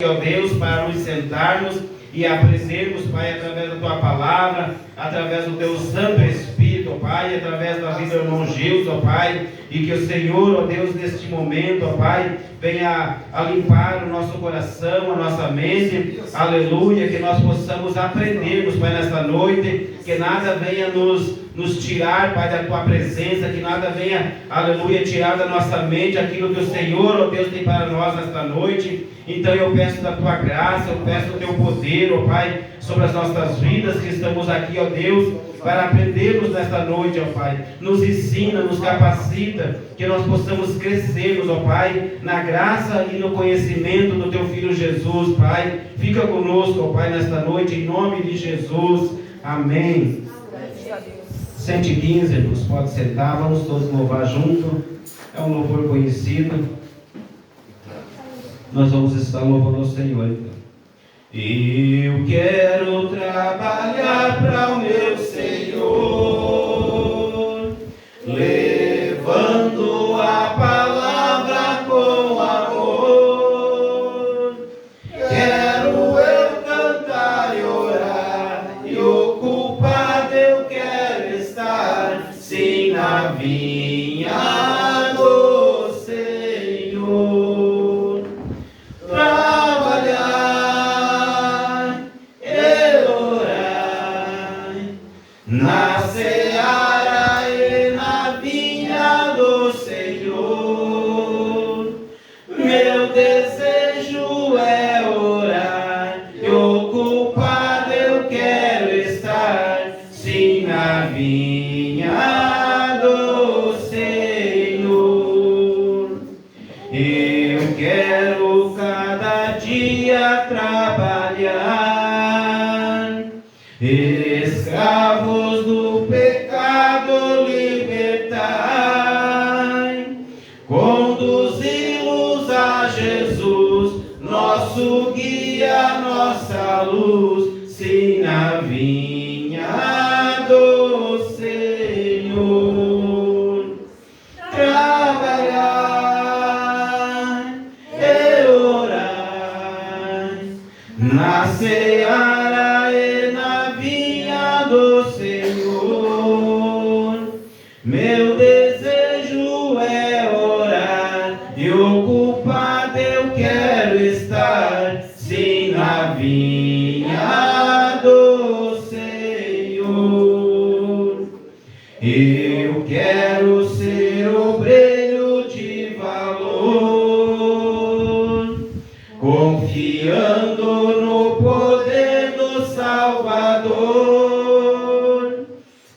ó Deus, para nos sentarmos e aprendermos, Pai, através da Tua palavra, através do Teu Santo Espírito, ó Pai, através da vida do irmão Gilson, ó Pai, e que o Senhor, ó Deus, neste momento, ó Pai, venha a limpar o nosso coração, a nossa mente, aleluia, que nós possamos aprendermos, Pai, nesta noite, que nada venha nos tirar, Pai, da Tua presença, que nada venha, aleluia, tirar da nossa mente aquilo que o Senhor, ó Deus, tem para nós nesta noite. Então eu peço da Tua graça, eu peço do Teu poder, ó Pai, sobre as nossas vidas que estamos aqui, ó Deus, para aprendermos nesta noite, ó Pai. Nos ensina, nos capacita, que nós possamos crescermos, ó Pai, na graça e no conhecimento do Teu Filho Jesus, Pai. Fica conosco, ó Pai, nesta noite, em nome de Jesus. Amém. 115, irmãos, pode sentar, vamos todos louvar junto. É um louvor conhecido. Nós vamos estar louvando ao Senhor, então. Eu quero trabalhar para o meu Senhor, levando a palavra com amor. Quero eu cantar e orar, e ocupado eu quero estar, sim, na vinha do Senhor. Trabalhar e orar na seara e na vinha do Senhor. Meu desejo é orar e ocupado eu quero estar, sim, na vinha do Senhor. Eu quero cada dia trabalhar, escravos do pecado libertai, conduzi-los a Jesus, nosso guia, nossa luz, sim, na vinha do Senhor. Trabalhar e orar na seara e na vinha do Senhor. Meu desejo é orar e ocupado eu quero estar, sim, na vinha do Senhor. Eu quero ser obreiro de valor, confiando no poder do Salvador.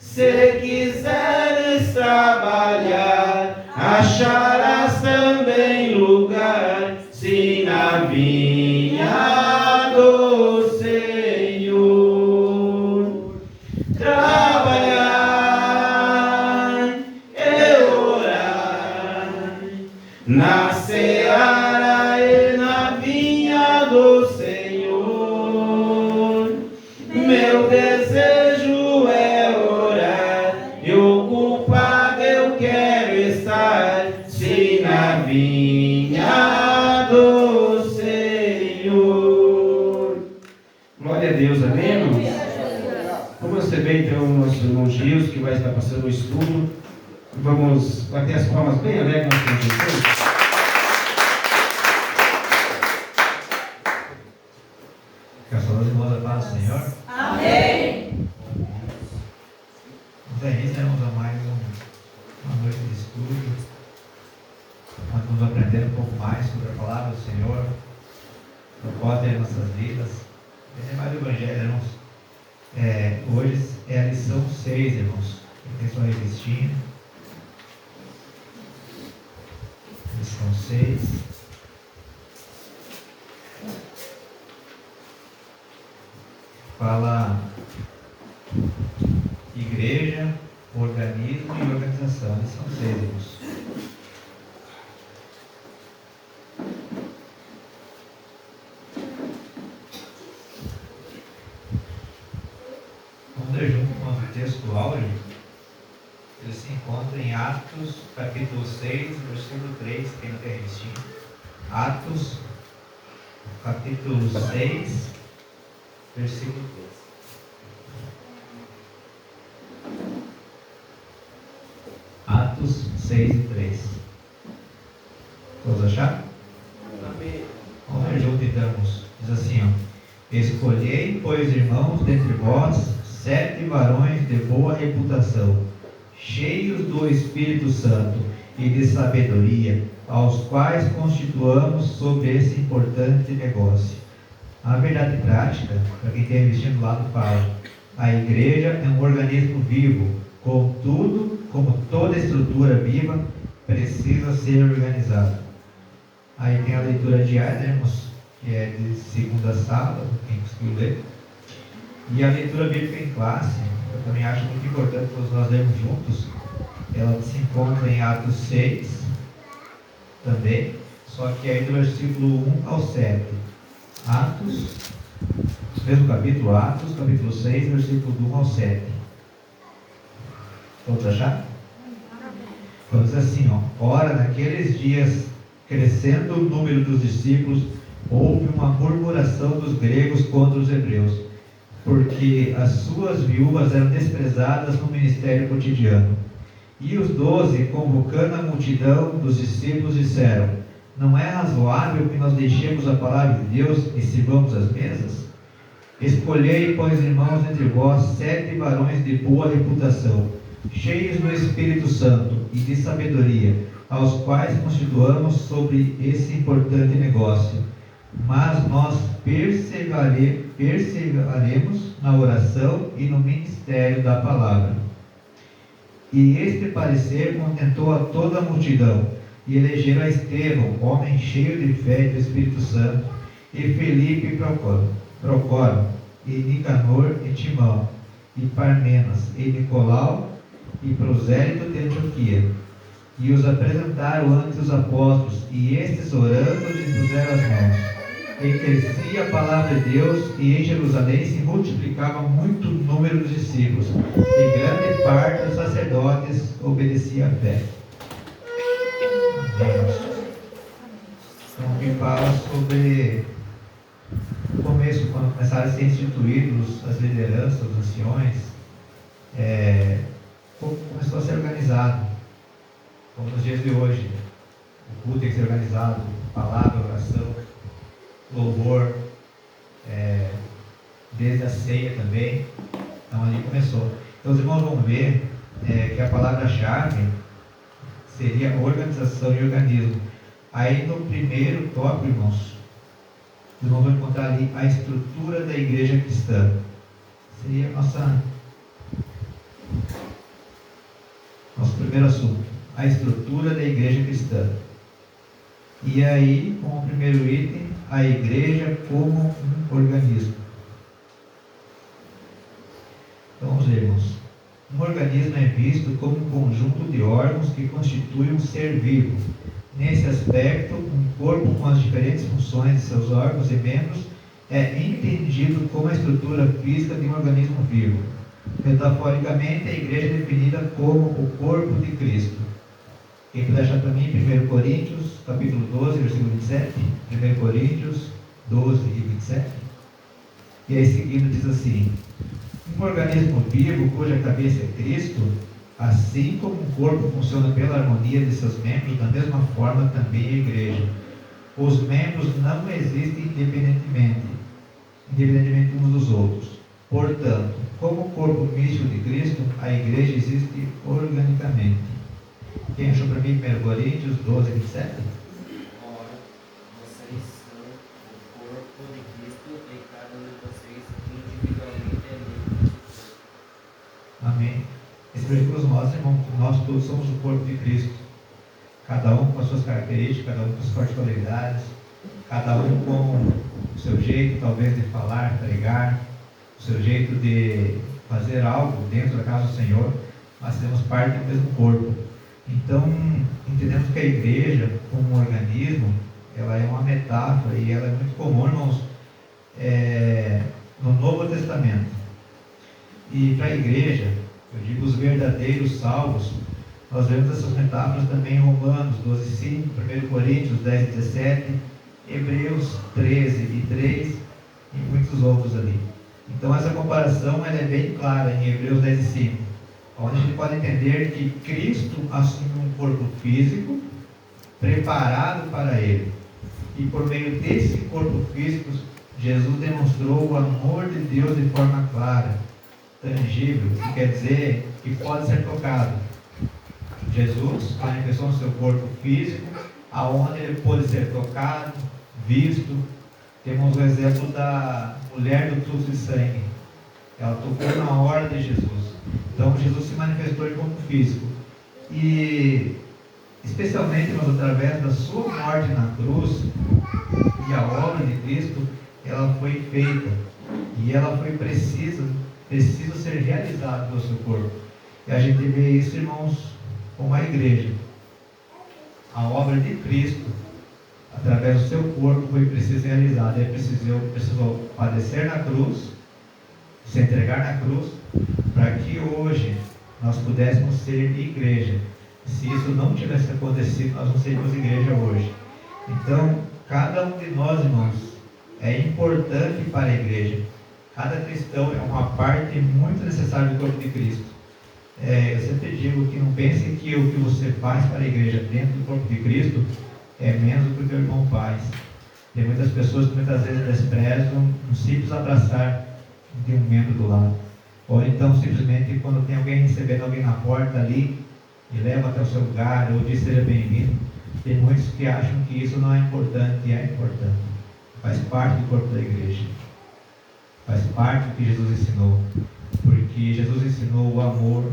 Se quiseres trabalhar, acharás também lugar, sim, na vinha do Senhor. Trabalhar e orar na seara e na vinha do Senhor. Meu desejo é orar e ocupado eu quero estar, sim, na vinha do Senhor. Glória a Deus, amém, irmãos? Vamos receber então o nosso irmão Gilson, que vai estar passando o estudo. Vamos bater as palmas bem alegres nós temos Jesus. Quer falar de moda paz do Senhor? Amém. Vamos aí, temos a mais uma noite de estudo. Nós vamos aprender um pouco mais sobre a palavra do Senhor, o poder em nossas vidas. Tem mais o Evangelho, irmãos. Hoje é a lição 6, irmãos. Tem sua revistinha. Lição 6. Fala igreja, organismo e organização. Lição 6, irmãos. Vamos ler junto com o texto do áudio. Ele se encontra em Atos, capítulo 6, versículo 3, quem não tem revistinha. Atos, capítulo 6, versículo 3. Atos 6 e 3. Todos acharam? Amém. Vamos ler junto então. Diz assim, ó: escolhei, pois, irmãos, dentre vós 7 varões de boa reputação, cheios do Espírito Santo e de sabedoria, aos quais constituamos sobre esse importante negócio. A verdade prática, para quem tem investido do lado, fala: a igreja é um organismo vivo, contudo, como toda estrutura viva, precisa ser organizada. Aí tem a leitura diária, irmãos, que é de segunda sábado, quem conseguiu ler. E a leitura bíblica em classe, eu também acho muito importante todos nós lermos juntos. Ela se encontra em Atos 6 também, só que aí do versículo 1 ao 7. Atos, mesmo capítulo, Atos, capítulo 6, versículo do 1 ao 7. Todos acharam? Então diz assim, ó: ora, naqueles dias, crescendo o número dos discípulos, houve uma murmuração dos gregos contra os hebreus, porque as suas viúvas eram desprezadas no ministério cotidiano. E os 12, convocando a multidão dos discípulos, disseram: não é razoável que nós deixemos a palavra de Deus e sirvamos as mesas? Escolhei, pois, irmãos, entre vós 7 varões de boa reputação, cheios do Espírito Santo e de sabedoria, aos quais constituamos sobre esse importante negócio. Mas nós perseveraremos na oração e no ministério da palavra. E este parecer contentou a toda a multidão, e elegeram a Estevão, homem cheio de fé e do Espírito Santo, e Felipe e Procoro, e Nicanor e Timão, e Parmenas, e Nicolau, e Prosélito de Antioquia. E os apresentaram ante os apóstolos, e estes, orando, lhes puseram as mãos. E crescia a palavra de Deus, e em Jerusalém se multiplicava muito o número dos discípulos, e grande parte dos sacerdotes obedecia à fé. Então, aqui fala sobre o começo, quando começaram a ser instituídos as lideranças, os anciões, começou a ser organizado, como nos dias de hoje. O culto tem que ser organizado, palavra, oração, louvor, desde a ceia também. Então ali começou. Então os irmãos vão ver que a palavra-chave seria organização e organismo. Aí no primeiro tópico, irmãos, os irmãos vão encontrar ali a estrutura da igreja cristã. Seria nosso primeiro assunto, a estrutura da igreja cristã. E aí, como primeiro item, a igreja como um organismo. Então, vamos ler, irmãos. Um organismo é visto como um conjunto de órgãos que constitui um ser vivo. Nesse aspecto, um corpo com as diferentes funções de seus órgãos e membros é entendido como a estrutura física de um organismo vivo. Metaforicamente, a igreja é definida como o corpo de Cristo. Quem puder achar para mim, 1 Coríntios, capítulo 12, versículo 27. 1 Coríntios 12 e 27. E aí seguindo diz assim: um organismo vivo cuja cabeça é Cristo, assim como um corpo funciona pela harmonia de seus membros, da mesma forma também a igreja. Os membros não existem independentemente uns dos outros. Portanto, como o corpo místico de Cristo, a igreja existe organicamente. Quem achou para mim 1 Coríntios 12, 27? Ora, vocês são o corpo de Cristo e cada um de vocês individualmente é membro do corpo. Amém. Esse versículo mostra, irmão, que nós todos somos o corpo de Cristo. Cada um com as suas características, cada um com as suas particularidades, cada um com o seu jeito, talvez, de falar, pregar, o seu jeito de fazer algo dentro da casa do Senhor, mas temos parte do mesmo corpo. Então, entendemos que a igreja, como um organismo, ela é uma metáfora e ela é muito comum, irmãos, no Novo Testamento. E para a igreja, eu digo os verdadeiros salvos, nós vemos essas metáforas também em Romanos 12:5, 1 Coríntios 10:17, Hebreus 13:3 e muitos outros ali. Então essa comparação ela é bem clara em Hebreus 10:5, onde a gente pode entender que Cristo assumiu um corpo físico preparado para ele. E por meio desse corpo físico, Jesus demonstrou o amor de Deus de forma clara, tangível, que quer dizer que pode ser tocado. Jesus manifestou no seu corpo físico, aonde ele pôde ser tocado, visto. Temos o exemplo da mulher do fluxo de sangue. Ela tocou na hora de Jesus. Então Jesus se manifestou em corpo físico. E especialmente através da sua morte na cruz e a obra de Cristo, ela foi feita. E ela foi precisa ser realizada pelo seu corpo. E a gente vê isso, irmãos, com a igreja. A obra de Cristo, através do seu corpo, foi preciso realizada. Ele precisou padecer na cruz, se entregar na cruz, para que hoje nós pudéssemos ser igreja. Se isso não tivesse acontecido, nós não seríamos igreja hoje. Então, cada um de nós, irmãos, é importante para a igreja. Cada cristão é uma parte muito necessária do corpo de Cristo. Eu sempre digo que não pense que o que você faz para a igreja dentro do corpo de Cristo é menos do que o teu irmão faz. Tem muitas pessoas que muitas vezes desprezam um simples abraçar de um membro do lado. Ou então, simplesmente, quando tem alguém recebendo alguém na porta ali, e leva até o seu lugar, ou diz seja bem-vindo. Tem muitos que acham que isso não é importante, e é importante. Faz parte do corpo da igreja. Faz parte do que Jesus ensinou. Porque Jesus ensinou o amor,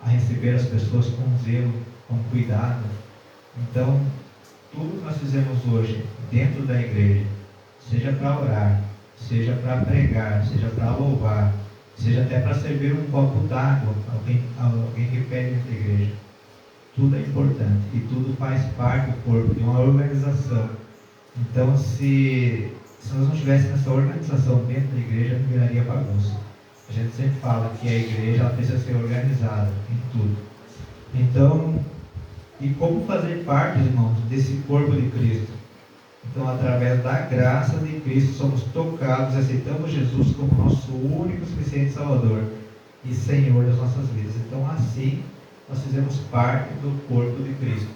a receber as pessoas com zelo, com cuidado. Então, tudo que nós fizemos hoje dentro da igreja, seja para orar, seja para pregar, seja para louvar, seja até para servir um copo d'água, alguém que pede dentro da igreja, tudo é importante e tudo faz parte do corpo, de uma organização. Então, se nós não tivéssemos essa organização dentro da igreja, não viraria bagunça. A gente sempre fala que a igreja ela precisa ser organizada em tudo. Então, e como fazer parte, irmãos, desse corpo de Cristo? Então, através da graça de Cristo, somos tocados e aceitamos Jesus como nosso único, suficiente Salvador e Senhor das nossas vidas. Então, assim, nós fizemos parte do corpo de Cristo.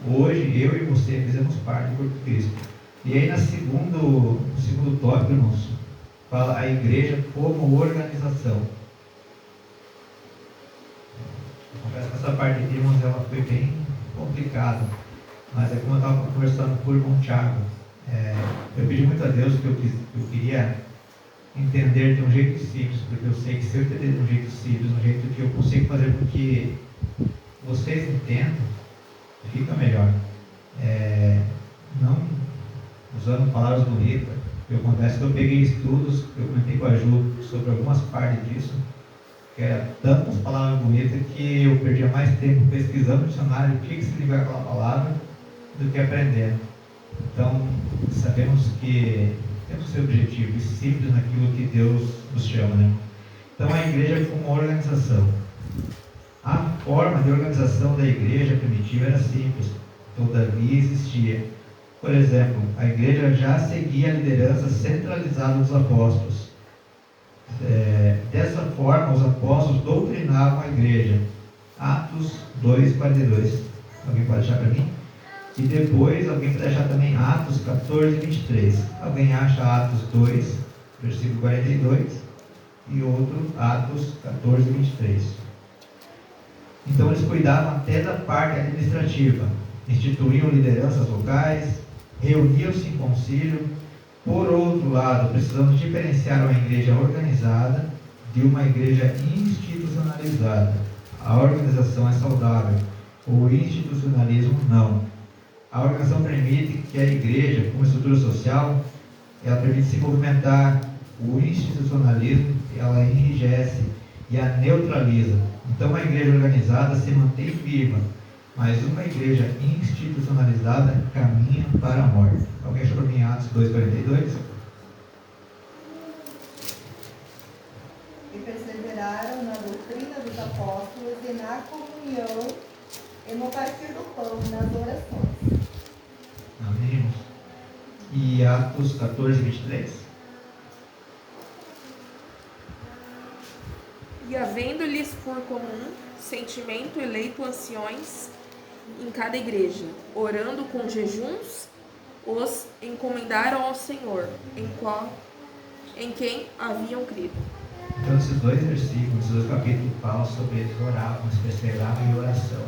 Hoje, eu e você fizemos parte do corpo de Cristo. E aí, no segundo tópico, irmãos, fala a igreja como organização. Confesso que essa parte de irmãos, ela foi bem complicada. Mas é como eu estava conversando com o irmão Tiago. Eu pedi muito a Deus que eu queria entender de um jeito simples, porque eu sei que se eu entender de um jeito simples, de um jeito que eu consigo fazer com que vocês entendam, fica melhor. Não usando palavras bonitas. Eu confesso que eu peguei estudos, eu comentei com a Ju sobre algumas partes disso, que eram tantas palavras bonitas que eu perdia mais tempo pesquisando no dicionário o que significa aquela palavra do que aprendendo. Então, sabemos que temos que ser objetivos e simples naquilo que Deus nos chama, né? Então, a igreja como uma organização. A forma de organização da igreja primitiva era simples, todavia existia. Por exemplo, a igreja já seguia a liderança centralizada dos apóstolos. Dessa forma, os apóstolos doutrinavam a igreja. Atos 2:42. Alguém pode achar para mim? E depois, alguém pode achar também Atos 14:23. Alguém acha Atos 2, versículo 42, e outro Atos 14:23. Então, eles cuidavam até da parte administrativa. Instituíam lideranças locais, reuniam-se em concílio. Por outro lado, precisamos diferenciar uma igreja organizada de uma igreja institucionalizada. A organização é saudável, o institucionalismo não. A organização permite que a igreja, como estrutura social, ela permite se movimentar. O institucionalismo, ela enrijece e a neutraliza. Então, uma igreja organizada se mantém viva, mas uma igreja institucionalizada caminha para a morte. Alguém achou para mim Atos 2:42? E perseveraram na doutrina dos apóstolos e na comunhão e no partir do pão, nas orações. Amém. Atos 14, 23. E havendo-lhes por comum sentimento eleito anciões em cada igreja, orando com jejuns, os encomendaram ao Senhor, em quem haviam crido. Então, esses dois versículos, esses dois capítulos falam sobre eles oravam, eles perseveravam em oração,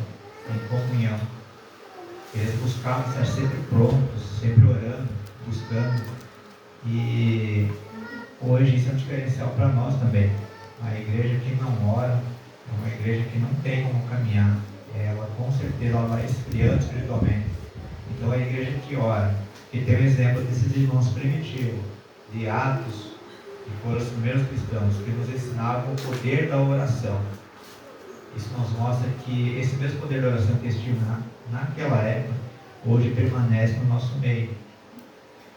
em comunhão. Eles buscavam estar sempre prontos, sempre orando, buscando. E hoje isso é um diferencial para nós também. A igreja que não ora é uma igreja que não tem como caminhar. Ela com certeza ela vai esfriando espiritualmente. Então a igreja que ora, que tem o exemplo desses irmãos primitivos, de Atos, que foram os primeiros cristãos, que nos ensinavam o poder da oração. Isso nos mostra que esse mesmo poder da oração que estive naquela época, hoje permanece no nosso meio.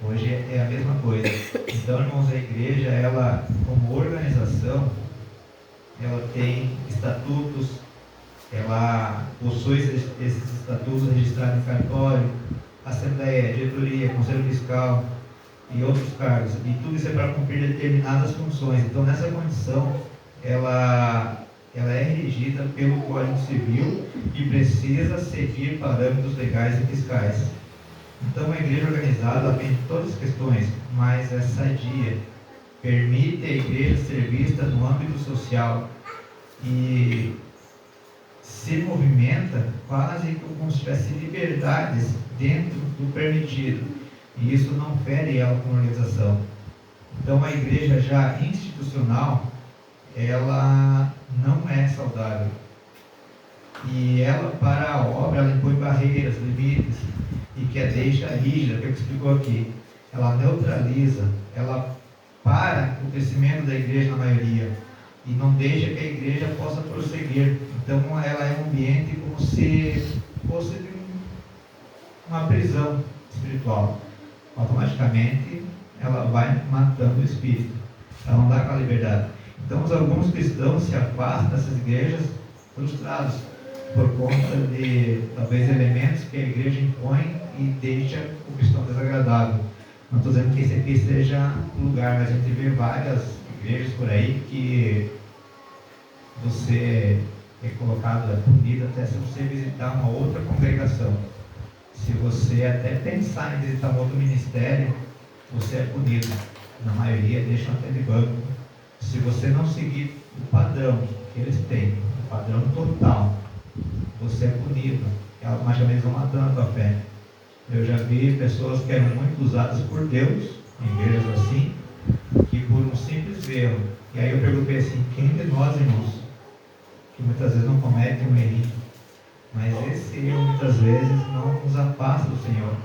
Hoje é a mesma coisa. Então, irmãos, a igreja, ela, como organização, ela tem estatutos, ela possui esses estatutos registrados em cartório, assembleia, diretoria, conselho fiscal e outros cargos. E tudo isso é para cumprir determinadas funções. Então, nessa condição, ela é regida pelo Código Civil e precisa seguir parâmetros legais e fiscais. Então, a igreja organizada tem todas as questões, mas é sadia, permite a igreja ser vista no âmbito social e se movimenta quase como se tivesse liberdades dentro do permitido, e isso não fere ela como organização. Então, a igreja já institucional, ela não é saudável, e ela, para a obra, ela impõe barreiras, limites, e que a deixa rígida, que eu explicou aqui. Ela neutraliza, ela para o crescimento da igreja na maioria e não deixa que a igreja possa prosseguir. Então ela é um ambiente como se fosse uma prisão espiritual. Automaticamente ela vai matando o espírito, ela não dá aquela liberdade. Então alguns cristãos se afastam dessas igrejas frustrados por conta de talvez elementos que a igreja impõe e deixa o cristão desagradável. Não estou dizendo que esse aqui seja o lugar, mas a gente vê várias igrejas por aí que você é colocado, é punido até se você visitar uma outra congregação. Se você até pensar em visitar um outro ministério, você é punido. Na maioria deixam até de banco. Se você não seguir o padrão que eles têm, o padrão total, você é punido. Automaticamente vão matando a tua fé. Eu já vi pessoas que eram muito usadas por Deus, em igrejas assim, que por um simples erro. E aí eu perguntei assim, quem de nós, irmãos, que muitas vezes não comete um erro, mas esse erro muitas vezes não nos afasta do Senhor.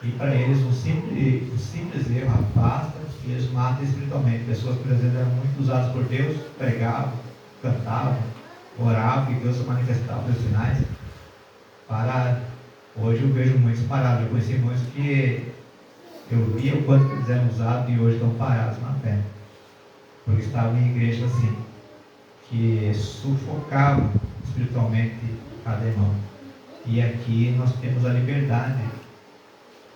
E para eles um simples erro afasta e eles matam espiritualmente. Pessoas que às vezes eram muito usadas por Deus, pregavam, cantavam, oravam e Deus se manifestava pelos sinais, pararam. Hoje eu vejo muitos parados. Eu conheci muitos que eu via o quanto eles eram usados e hoje estão parados na fé, porque estavam em igrejas assim, que sufocavam espiritualmente cada irmão. E aqui nós temos a liberdade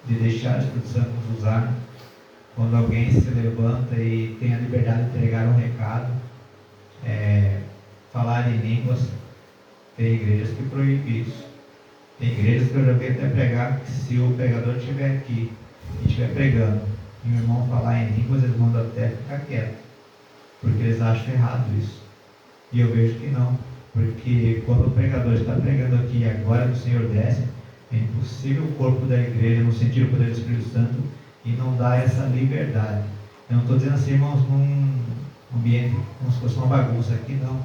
de deixar o Espírito Santo nos usar. Quando alguém se levanta e tem a liberdade de pregar um recado, falar em línguas, tem igrejas que proíbem isso. Tem igrejas que eu já vi até pregar que se o pregador estiver aqui e estiver pregando e o irmão falar em línguas, eles mandam até ficar quieto, porque eles acham errado isso. E eu vejo que não, porque quando o pregador está pregando aqui e a glória do Senhor desce, é impossível o corpo da igreja não sentir o poder do Espírito Santo e não dar essa liberdade. Eu não estou dizendo assim, irmãos, num ambiente como se fosse uma bagunça. Aqui não.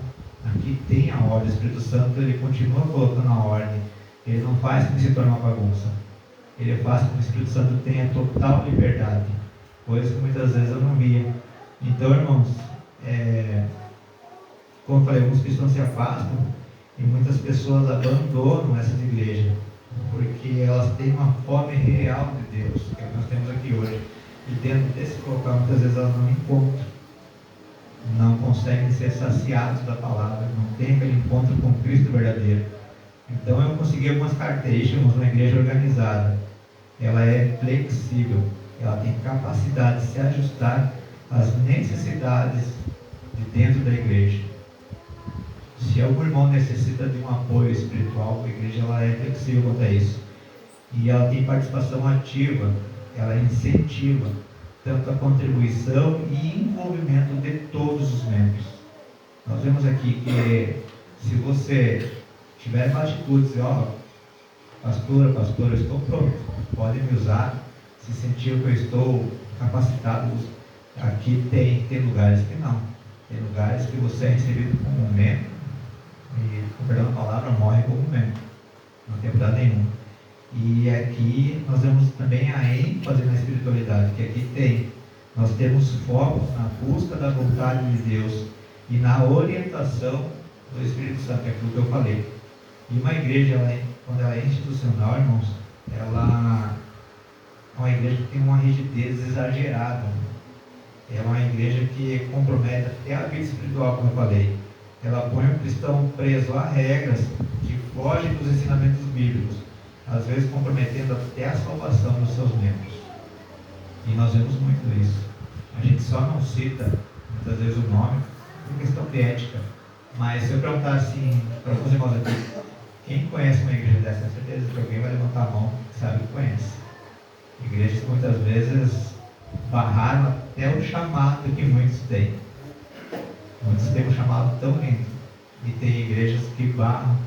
Aqui tem a ordem. O Espírito Santo, ele continua colocando a ordem. Ele não faz com que se torne uma bagunça. Ele faz com que o Espírito Santo tenha total liberdade, coisa que muitas vezes eu não via. Então, irmãos, como eu falei, alguns cristãos se afastam e muitas pessoas abandonam essas igrejas, porque elas têm uma fome real de Deus, que nós temos aqui hoje, e dentro desse local muitas vezes elas não encontram, não conseguem ser saciados da palavra, não tem aquele encontro com Cristo verdadeiro. Então eu consegui algumas características de uma igreja organizada. Ela é flexível, ela tem capacidade de se ajustar às necessidades de dentro da igreja. Se algum irmão necessita de um apoio espiritual, a igreja ela é flexível quanto a isso. E ela tem participação ativa, ela incentiva tanto a contribuição e envolvimento de todos os membros. Nós vemos aqui que se você tiver uma atitude, dizer, pastor, eu estou pronto, pode me usar, se sentir que eu estou capacitado, aqui tem lugares que não. Tem lugares que você é recebido como um membro, e, com perdão da palavra, morre como um membro, não tem problema nenhum. E aqui nós vemos também a ênfase na espiritualidade, que aqui nós temos foco na busca da vontade de Deus e na orientação do Espírito Santo, que é aquilo que eu falei. E uma igreja, quando ela é institucional, irmãos, ela é uma igreja que tem uma rigidez exagerada. É uma igreja que compromete até a vida espiritual, como eu falei. Ela põe o cristão preso a regras que fogem dos ensinamentos bíblicos, às vezes comprometendo até a salvação dos seus membros. E nós vemos muito isso. A gente só não cita muitas vezes o nome por questão de ética. Mas se eu perguntar assim para alguns irmãos aqui, quem conhece uma igreja dessa? Tenho certeza que alguém vai levantar a mão que sabe que conhece. Igrejas que muitas vezes barraram até o chamado que muitos têm. Muitos têm um chamado tão lindo. E tem igrejas que barram,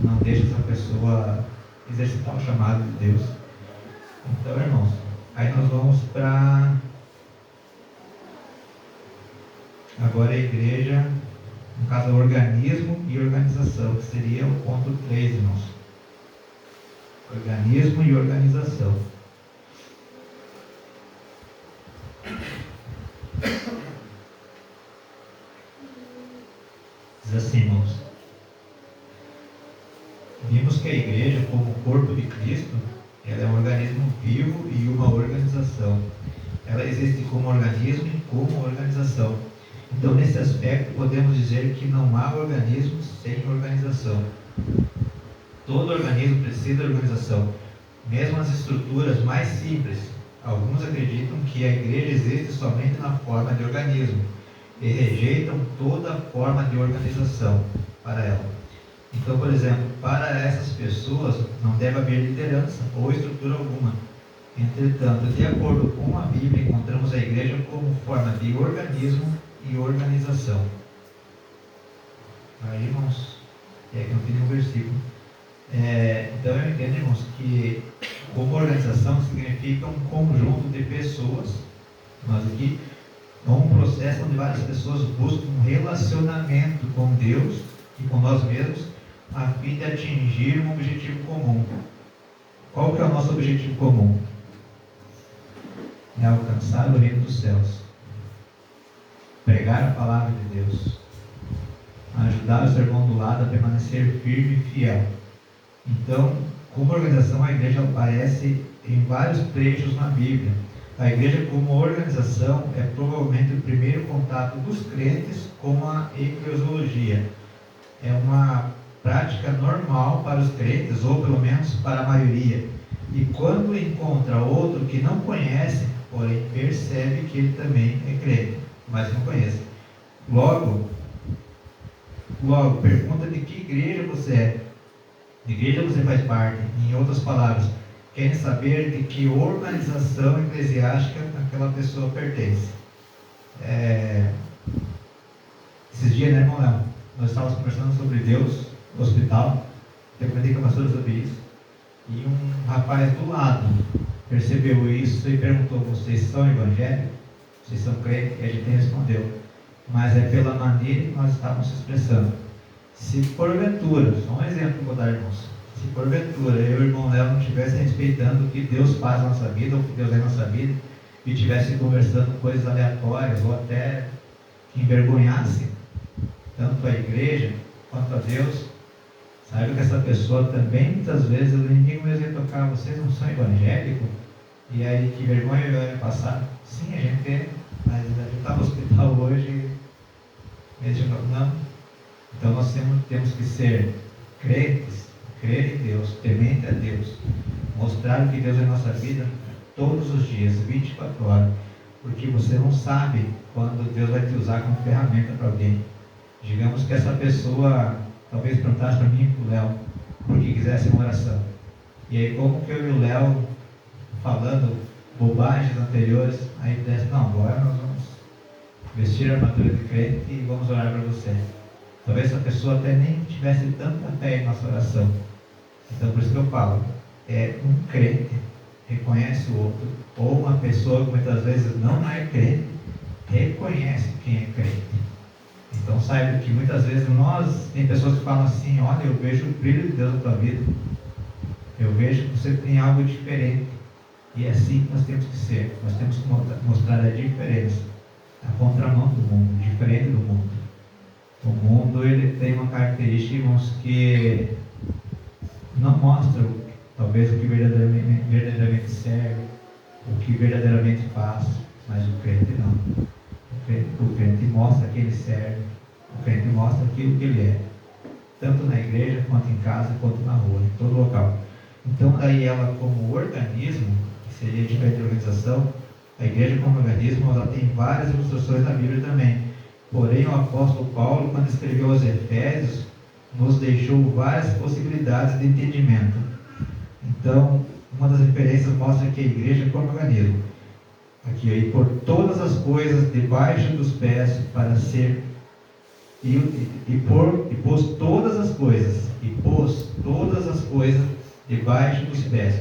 não deixam essa pessoa exercitar o chamado de Deus. Então, irmãos, aí nós vamos para agora a igreja, no caso, organismo e organização, que seria o ponto 3, irmãos. Organismo e organização. Diz assim, irmãos. Vimos que a igreja, como corpo de Cristo, ela é um organismo vivo e uma organização. Ela existe como organismo e como organização. Então, nesse aspecto, podemos dizer que não há organismo sem organização. Todo organismo precisa de organização, mesmo as estruturas mais simples. Alguns acreditam que a igreja existe somente na forma de organismo e rejeitam toda forma de organização para ela. Então, por exemplo, para essas pessoas não deve haver liderança ou estrutura alguma. Entretanto, de acordo com a Bíblia, encontramos a igreja como forma de organismo e organização. Aí, irmãos, é que não tem nenhum versículo. Então eu entendo, irmãos, que como organização significa um conjunto de pessoas, nós aqui, um processo onde várias pessoas buscam um relacionamento com Deus e com nós mesmos, a fim de atingir um objetivo comum. Qual que é o nosso objetivo comum? É alcançar o reino dos céus, pregar a palavra de Deus, ajudar o seu irmão do lado a permanecer firme e fiel. Então, como organização, a igreja aparece em vários trechos na Bíblia. A igreja como organização é provavelmente o primeiro contato dos crentes com a eclesiologia. É uma prática normal para os crentes, ou pelo menos para a maioria. E quando encontra outro que não conhece, porém percebe que ele também é crente, mas não conhece. Logo, pergunta de que igreja você é, de que igreja você faz parte. Em outras palavras, querem saber de que organização eclesiástica aquela pessoa pertence. Esses dias, né, irmão Léo, nós estávamos conversando sobre Deus no hospital, eu comentei com a pastora sobre isso, e um rapaz do lado percebeu isso e perguntou: vocês são evangélicos? Vocês são crentes? E a gente respondeu: mas é pela maneira que nós estávamos se expressando. Se porventura, só um exemplo que eu vou dar, irmãos, se porventura eu e o irmão Léo não estivesse respeitando o que Deus faz na nossa vida, ou o que Deus é na nossa vida, e estivesse conversando coisas aleatórias, ou até que envergonhasse tanto a igreja quanto a Deus, saiba que essa pessoa também, muitas vezes, o inimigo mesmo ia tocar: vocês não são evangélicos? E aí, que vergonha eu ia passar? Sim, a gente é, mas a gente está no hospital hoje, mesmo não. Então nós temos que ser crentes, crer em Deus, temente a Deus, mostrar o que Deus é em nossa vida, todos os dias, 24 horas, porque você não sabe quando Deus vai te usar como ferramenta para alguém. Digamos que essa pessoa talvez perguntasse para mim e para o Léo, porque quisesse uma oração. E aí, como que eu e o Léo, falando bobagens anteriores, aí pudesse, não, agora nós vamos vestir a armadura de crente e vamos orar para você. Talvez essa pessoa até nem tivesse tanta fé em nossa oração. Então, por isso que eu falo, um crente reconhece o outro, ou uma pessoa que muitas vezes não é crente, reconhece quem é crente. Então, saiba que muitas vezes tem pessoas que falam assim, olha, eu vejo o brilho de Deus na tua vida, eu vejo que você tem algo diferente, e é assim que nós temos que ser, nós temos que mostrar a diferença, a contramão do mundo, diferente do mundo. O mundo, ele tem uma característica, irmãos, que não mostra talvez o que verdadeiramente serve, o que verdadeiramente faz, mas o crente não. O crente mostra quem ele serve, o crente mostra aquilo que ele é, tanto na igreja, quanto em casa, quanto na rua, em todo local. Então, aí ela como organismo, que seria diferente de organização, a igreja como organismo, ela tem várias ilustrações na Bíblia também. Porém, o apóstolo Paulo, quando escreveu aos Efésios, nos deixou várias possibilidades de entendimento. Então, uma das referências mostra que a igreja é como organismo. Aqui, aí, por todas as coisas debaixo dos pés para ser e pôs todas as coisas debaixo dos pés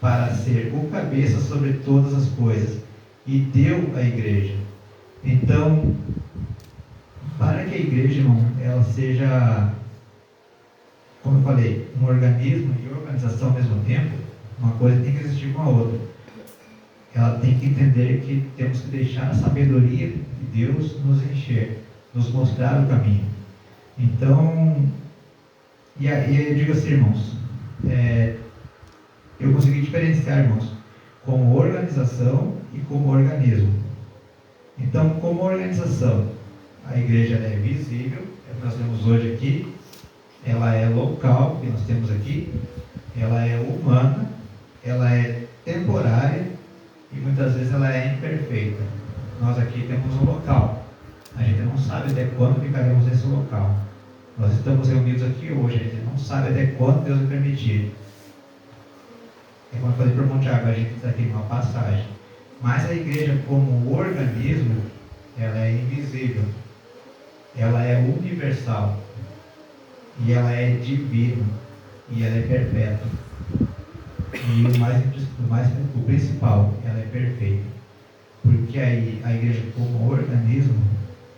para ser o cabeça sobre todas as coisas e deu à igreja. Então, para que a igreja, irmão, ela seja, como eu falei, um organismo e organização ao mesmo tempo, uma coisa tem que existir com a outra. Ela tem que entender que temos que deixar a sabedoria de Deus nos encher, nos mostrar o caminho. Então, e aí eu digo assim, irmãos, eu consegui diferenciar, irmãos, como organização e como organismo. Então, como organização, a igreja é visível, é o que nós temos hoje aqui, ela é local, que nós temos aqui, ela é humana, ela é temporária e muitas vezes ela é imperfeita. Nós aqui temos um local, a gente não sabe até quando ficaremos nesse local. Nós estamos reunidos aqui hoje, a gente não sabe até quando Deus vai permitir. É como eu falei para o Monte Água, a gente está aqui numa passagem. Mas a igreja como organismo, ela é invisível, ela é universal, e ela é divina, e ela é perpétua. E o principal, ela é perfeita. Porque aí a igreja como organismo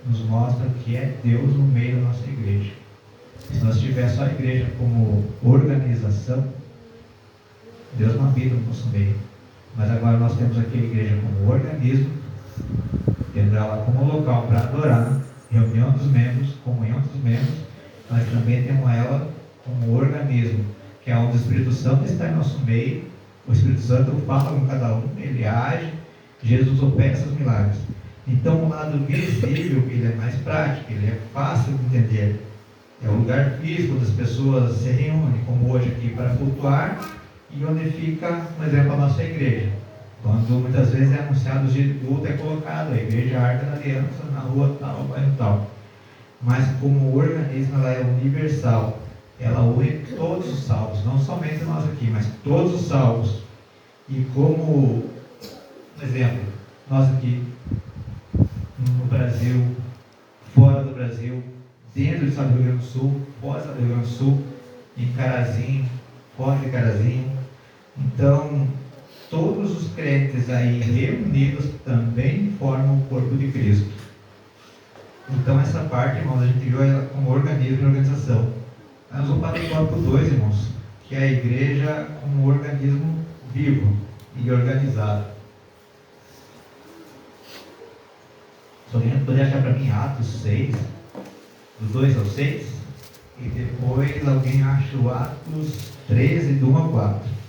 nos mostra que é Deus no meio da nossa igreja. Se nós tivéssemos só a igreja como organização, Deus não habita no nosso meio. Mas agora nós temos aqui a igreja como organismo, tendo ela como local para adorar, reunião dos membros, comunhão dos membros, mas também temos ela como organismo, que é onde o Espírito Santo está em nosso meio. O Espírito Santo fala com cada um, ele age, Jesus opera esses milagres. Então o lado visível, ele é mais prático, ele é fácil de entender. É o lugar físico onde as pessoas se reúnem, como hoje aqui, para cultuar, e onde fica, por exemplo, a nossa igreja. Quando muitas vezes é anunciado o dia de culto, é colocado a igreja Arca da Aliança na rua tal, bairro tal. Mas como organismo, ela é universal. Ela une todos os salvos, não somente nós aqui, mas todos os salvos. E como, por exemplo, nós aqui no Brasil, fora do Brasil, dentro do estado do Rio Grande do Sul, fora do estado do Rio Grande do Sul, em Carazinho, fora de Carazinho. Então, todos os crentes aí reunidos também formam o corpo de Cristo. Então, essa parte, irmãos, a gente viu ela como organismo e organização. Nós vamos para o tópico 2, irmãos, que é a igreja como organismo vivo e organizado. Se alguém poderia achar para mim Atos 6, do 2 ao 6, e depois alguém acha o Atos 13, do 1 ao 4.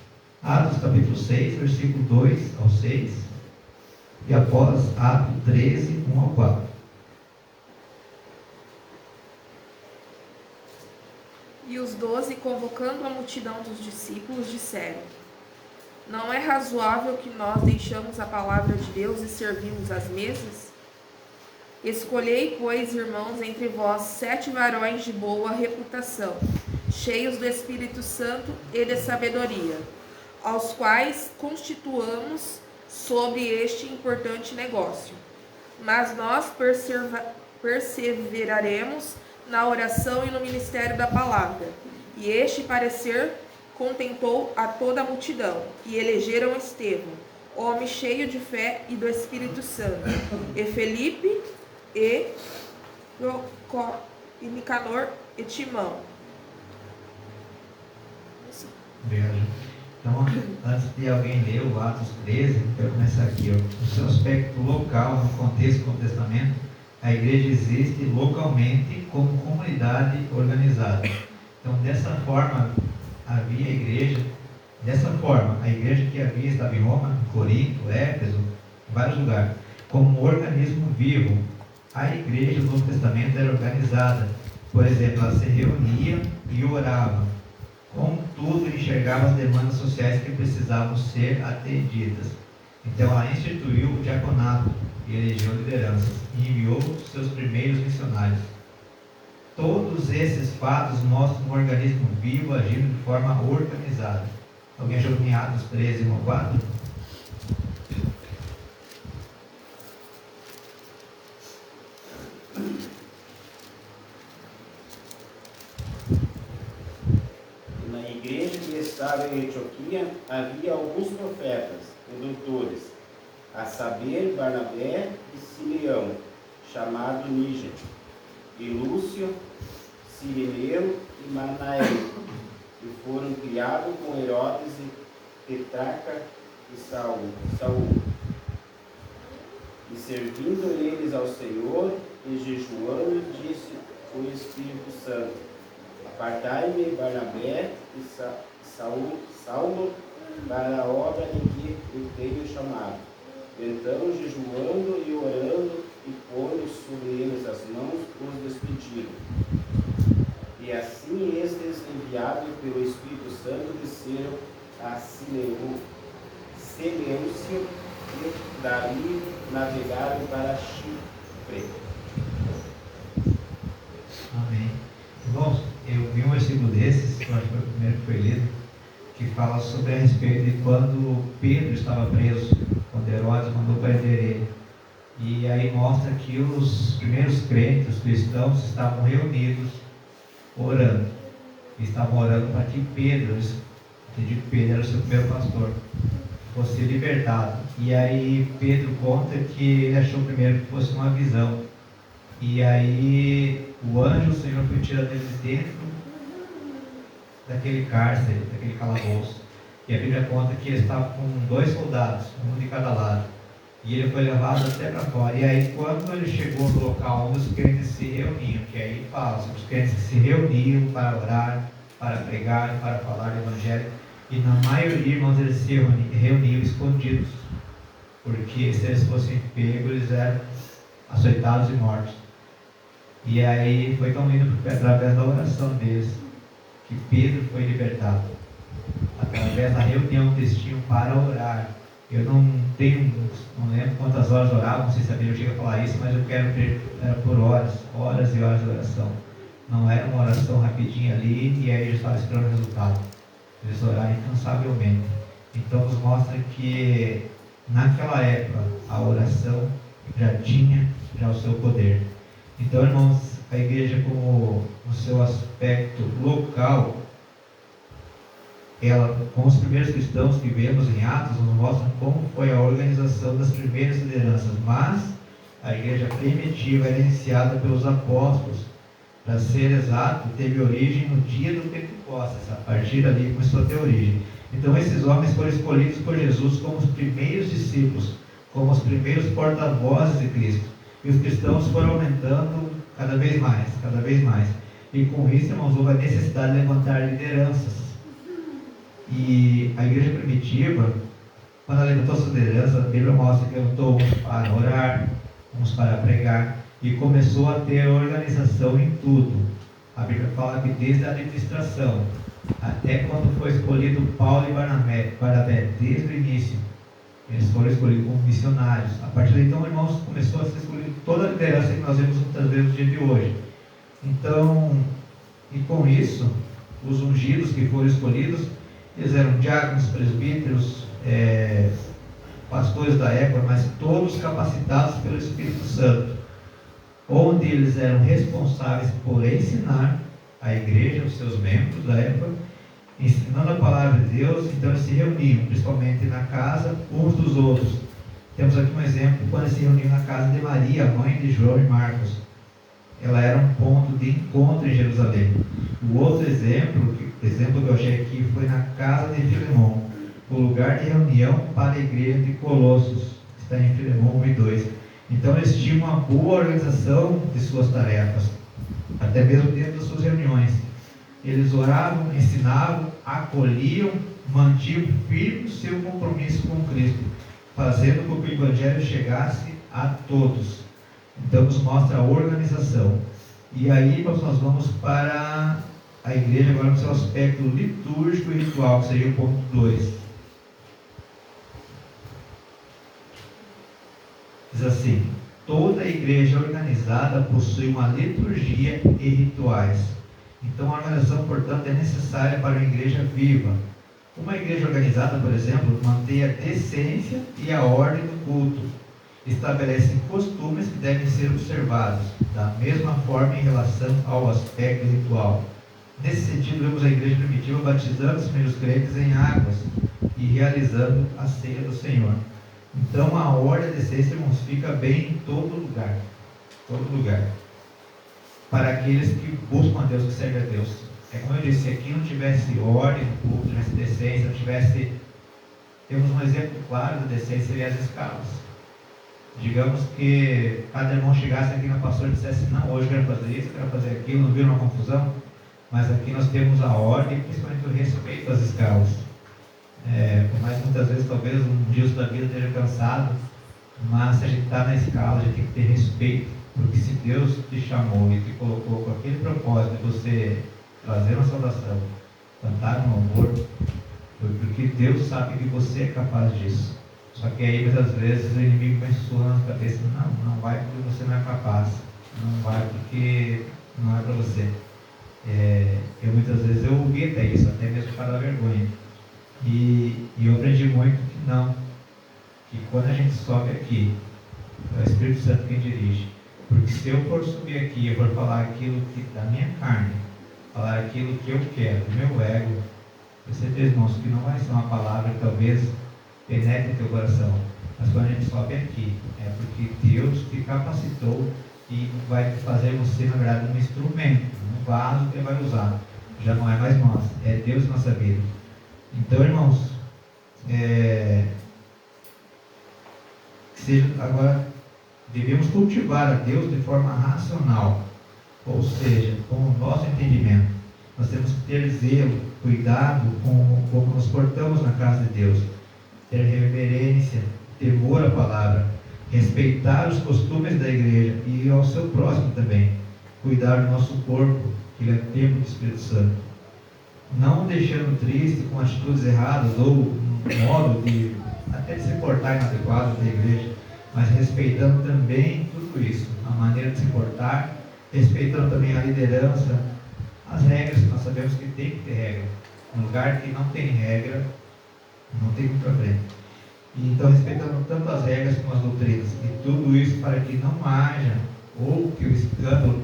Atos capítulo 6, versículo 2 ao 6, e após Atos 13, 1 ao 4. E os 12, convocando a multidão dos discípulos, disseram: Não é razoável que nós deixamos a palavra de Deus e servimos as mesas? Escolhei, pois, irmãos, entre vós 7 varões de boa reputação, cheios do Espírito Santo e de sabedoria, aos quais constituamos sobre este importante negócio. Mas nós perseveraremos na oração e no ministério da palavra. E este parecer contentou a toda a multidão, e elegeram Estevão, homem cheio de fé e do Espírito Santo, e Felipe, e Nicanor e Timão. Obrigado. Então, antes de alguém ler o Atos 13, eu quero começar aqui. Ó. O seu aspecto local, no contexto do Testamento, a igreja existe localmente como comunidade organizada. Então, dessa forma, havia a igreja que havia estava em Roma, Corinto, Éfeso, em vários lugares, como um organismo vivo. A igreja do Novo Testamento era organizada. Por exemplo, ela se reunia e orava. Contudo, enxergava as demandas sociais que precisavam ser atendidas. Então, ela instituiu o diaconato e elegeu lideranças e enviou seus primeiros missionários. Todos esses fatos mostram um organismo vivo agindo de forma organizada. Alguém achou em Atos 13, 1 a 4? Na igreja que estava em Antioquia havia alguns profetas e doutores, a saber, Barnabé e Simeão, chamado Níger, e Lúcio, Cireneu e Manaém, que foram criados com Herodes e Tetrarca e Saul. E servindo eles ao Senhor e jejuando, disse o Espírito Santo: apartai-me Barnabé e Saulo para a obra em que eu tenho chamado. Então, jejuando e orando, e pondo sobre eles as mãos, os despediram. E assim estes, enviados pelo Espírito Santo, desceram a Seleucia e dali navegaram para Chipre. Amém. Irmãos, eu vi um versículo desses, que eu acho que foi o primeiro que foi lido, que fala sobre a respeito de quando Pedro estava preso, quando Herodes mandou prender ele. E aí mostra que os primeiros crentes, os cristãos, estavam reunidos, orando. E estavam orando para que Pedro, entendi que Pedro era o seu primeiro pastor, fosse libertado. E aí Pedro conta que ele achou primeiro que fosse uma visão. E aí o anjo, o Senhor, foi tirando ele de dentro daquele cárcere, daquele calabouço. E a Bíblia conta que ele estava com 2 soldados, um de cada lado. E ele foi levado até para fora. E aí, quando ele chegou no local onde os crentes se reuniam, que aí fala, os crentes se reuniam para orar, para pregar, para falar do Evangelho. E na maioria, irmãos, eles se reuniam escondidos. Porque se eles fossem pegos, eles eram açoitados e mortos. E aí foi tão lindo, porque através da oração deles, que Pedro foi libertado. Através da reunião que eles tinham para orar. Eu não lembro quantas horas oravam, não sei se a Bíblia chega a falar isso, mas eu quero ter por horas e horas de oração. Não era uma oração rapidinha ali e aí já estava esperando o resultado. Eles oraram incansavelmente. Então nos mostra que naquela época a oração já tinha o seu poder. Então, irmãos, a igreja, como no seu aspecto local, ela, com os primeiros cristãos que vemos em Atos, nos mostra como foi a organização das primeiras lideranças. Mas a igreja primitiva era iniciada pelos apóstolos. Para ser exato, teve origem no dia do Pentecostes. A partir dali começou a ter origem. Então esses homens foram escolhidos por Jesus como os primeiros discípulos, como os primeiros porta-vozes de Cristo. E os cristãos foram aumentando cada vez mais. E com isso, irmãos, houve a necessidade de levantar lideranças. E a igreja primitiva, quando ela levantou suas lideranças, a Bíblia mostra que levantou uns para orar, uns para pregar, e começou a ter organização em tudo. A Bíblia fala que desde a administração, até quando foi escolhido Paulo e Barnabé, desde o início. Eles foram escolhidos como missionários. A partir daí, então, irmãos, começou a ser escolhido toda a liderança que nós vemos muitas vezes no dia de hoje. Então, e com isso, os ungidos que foram escolhidos, eles eram diáconos, presbíteros, pastores da época, mas todos capacitados pelo Espírito Santo, onde eles eram responsáveis por ensinar a igreja, os seus membros da época, ensinando a palavra de Deus. Então eles se reuniam, principalmente na casa uns dos outros. Temos aqui um exemplo, quando eles se reuniam na casa de Maria, mãe de João e Marcos. Ela era um ponto de encontro em Jerusalém. O outro exemplo que eu achei aqui, foi na casa de Filemão, o lugar de reunião para a igreja de Colossos, que está em Filemão 1 e 2. Então eles tinham uma boa organização de suas tarefas, até mesmo dentro das suas reuniões. Eles oravam, ensinavam, acolhiam, mantinham firme o seu compromisso com Cristo, fazendo com que o Evangelho chegasse a todos. Então nos mostra a organização. E aí nós vamos para a igreja agora no seu aspecto litúrgico e ritual, que seria o ponto 2. Diz assim: toda a igreja organizada possui uma liturgia e rituais. Então a organização, portanto, é necessária para uma igreja viva. Uma igreja organizada, por exemplo, mantém a decência e a ordem do culto, estabelece costumes que devem ser observados, da mesma forma em relação ao aspecto ritual. Nesse sentido, vemos a igreja primitiva batizando os primeiros crentes em águas e realizando a ceia do Senhor. Então a ordem e a decência, irmãos, fica bem em todo lugar. Todo lugar. Para aqueles que buscam a Deus, que servem a Deus. É como eu disse, se aqui não tivesse ordem no culto, não tivesse decência, não tivesse... Temos um exemplo claro da decência, seria as escalas. Digamos que cada irmão chegasse aqui na pastora e dissesse: não, hoje eu quero fazer isso, eu quero fazer aquilo, não viram uma confusão? Mas aqui nós temos a ordem e principalmente o respeito às escalas. Por mais que muitas vezes talvez um dia da vida esteja cansado, mas se a gente está na escala, a gente tem que ter respeito, porque se Deus te chamou e te colocou com aquele propósito de você trazer uma saudação, cantar um louvor, foi porque Deus sabe que você é capaz disso. Só que aí muitas vezes o inimigo vem sussurrando na cabeça: não vai porque você não é capaz, não vai porque não é para você. Eu muitas vezes eu ouvi até isso, até mesmo para dar vergonha. E eu aprendi muito que quando a gente sobe aqui, é o Espírito Santo quem dirige. Porque se eu for subir aqui e eu for falar aquilo da minha carne, falar aquilo que eu quero, do meu ego, eu certeza, irmãos, que não vai ser uma palavra que talvez penetre teu coração. Mas quando a gente sobe aqui, é porque Deus te capacitou e vai fazer você, na verdade, um instrumento, um vaso que Ele vai usar. Já não é mais nós, é Deus na nossa vida. Então, irmãos, agora devemos cultivar a Deus de forma racional, ou seja, com o nosso entendimento. Nós temos que ter zelo, cuidado com como nos portamos na casa de Deus, ter reverência, temor à palavra, respeitar os costumes da igreja e ao seu próximo também, cuidar do nosso corpo, que ele é templo do Espírito Santo, não deixando triste com atitudes erradas ou um modo de até de se portar inadequado da igreja, mas respeitando também tudo isso, a maneira de se portar, respeitando também a liderança, as regras, que nós sabemos que tem que ter regra. Um lugar que não tem regra, não tem muito para frente. E então, respeitando tanto as regras como as doutrinas, e tudo isso para que não haja, ou que o escândalo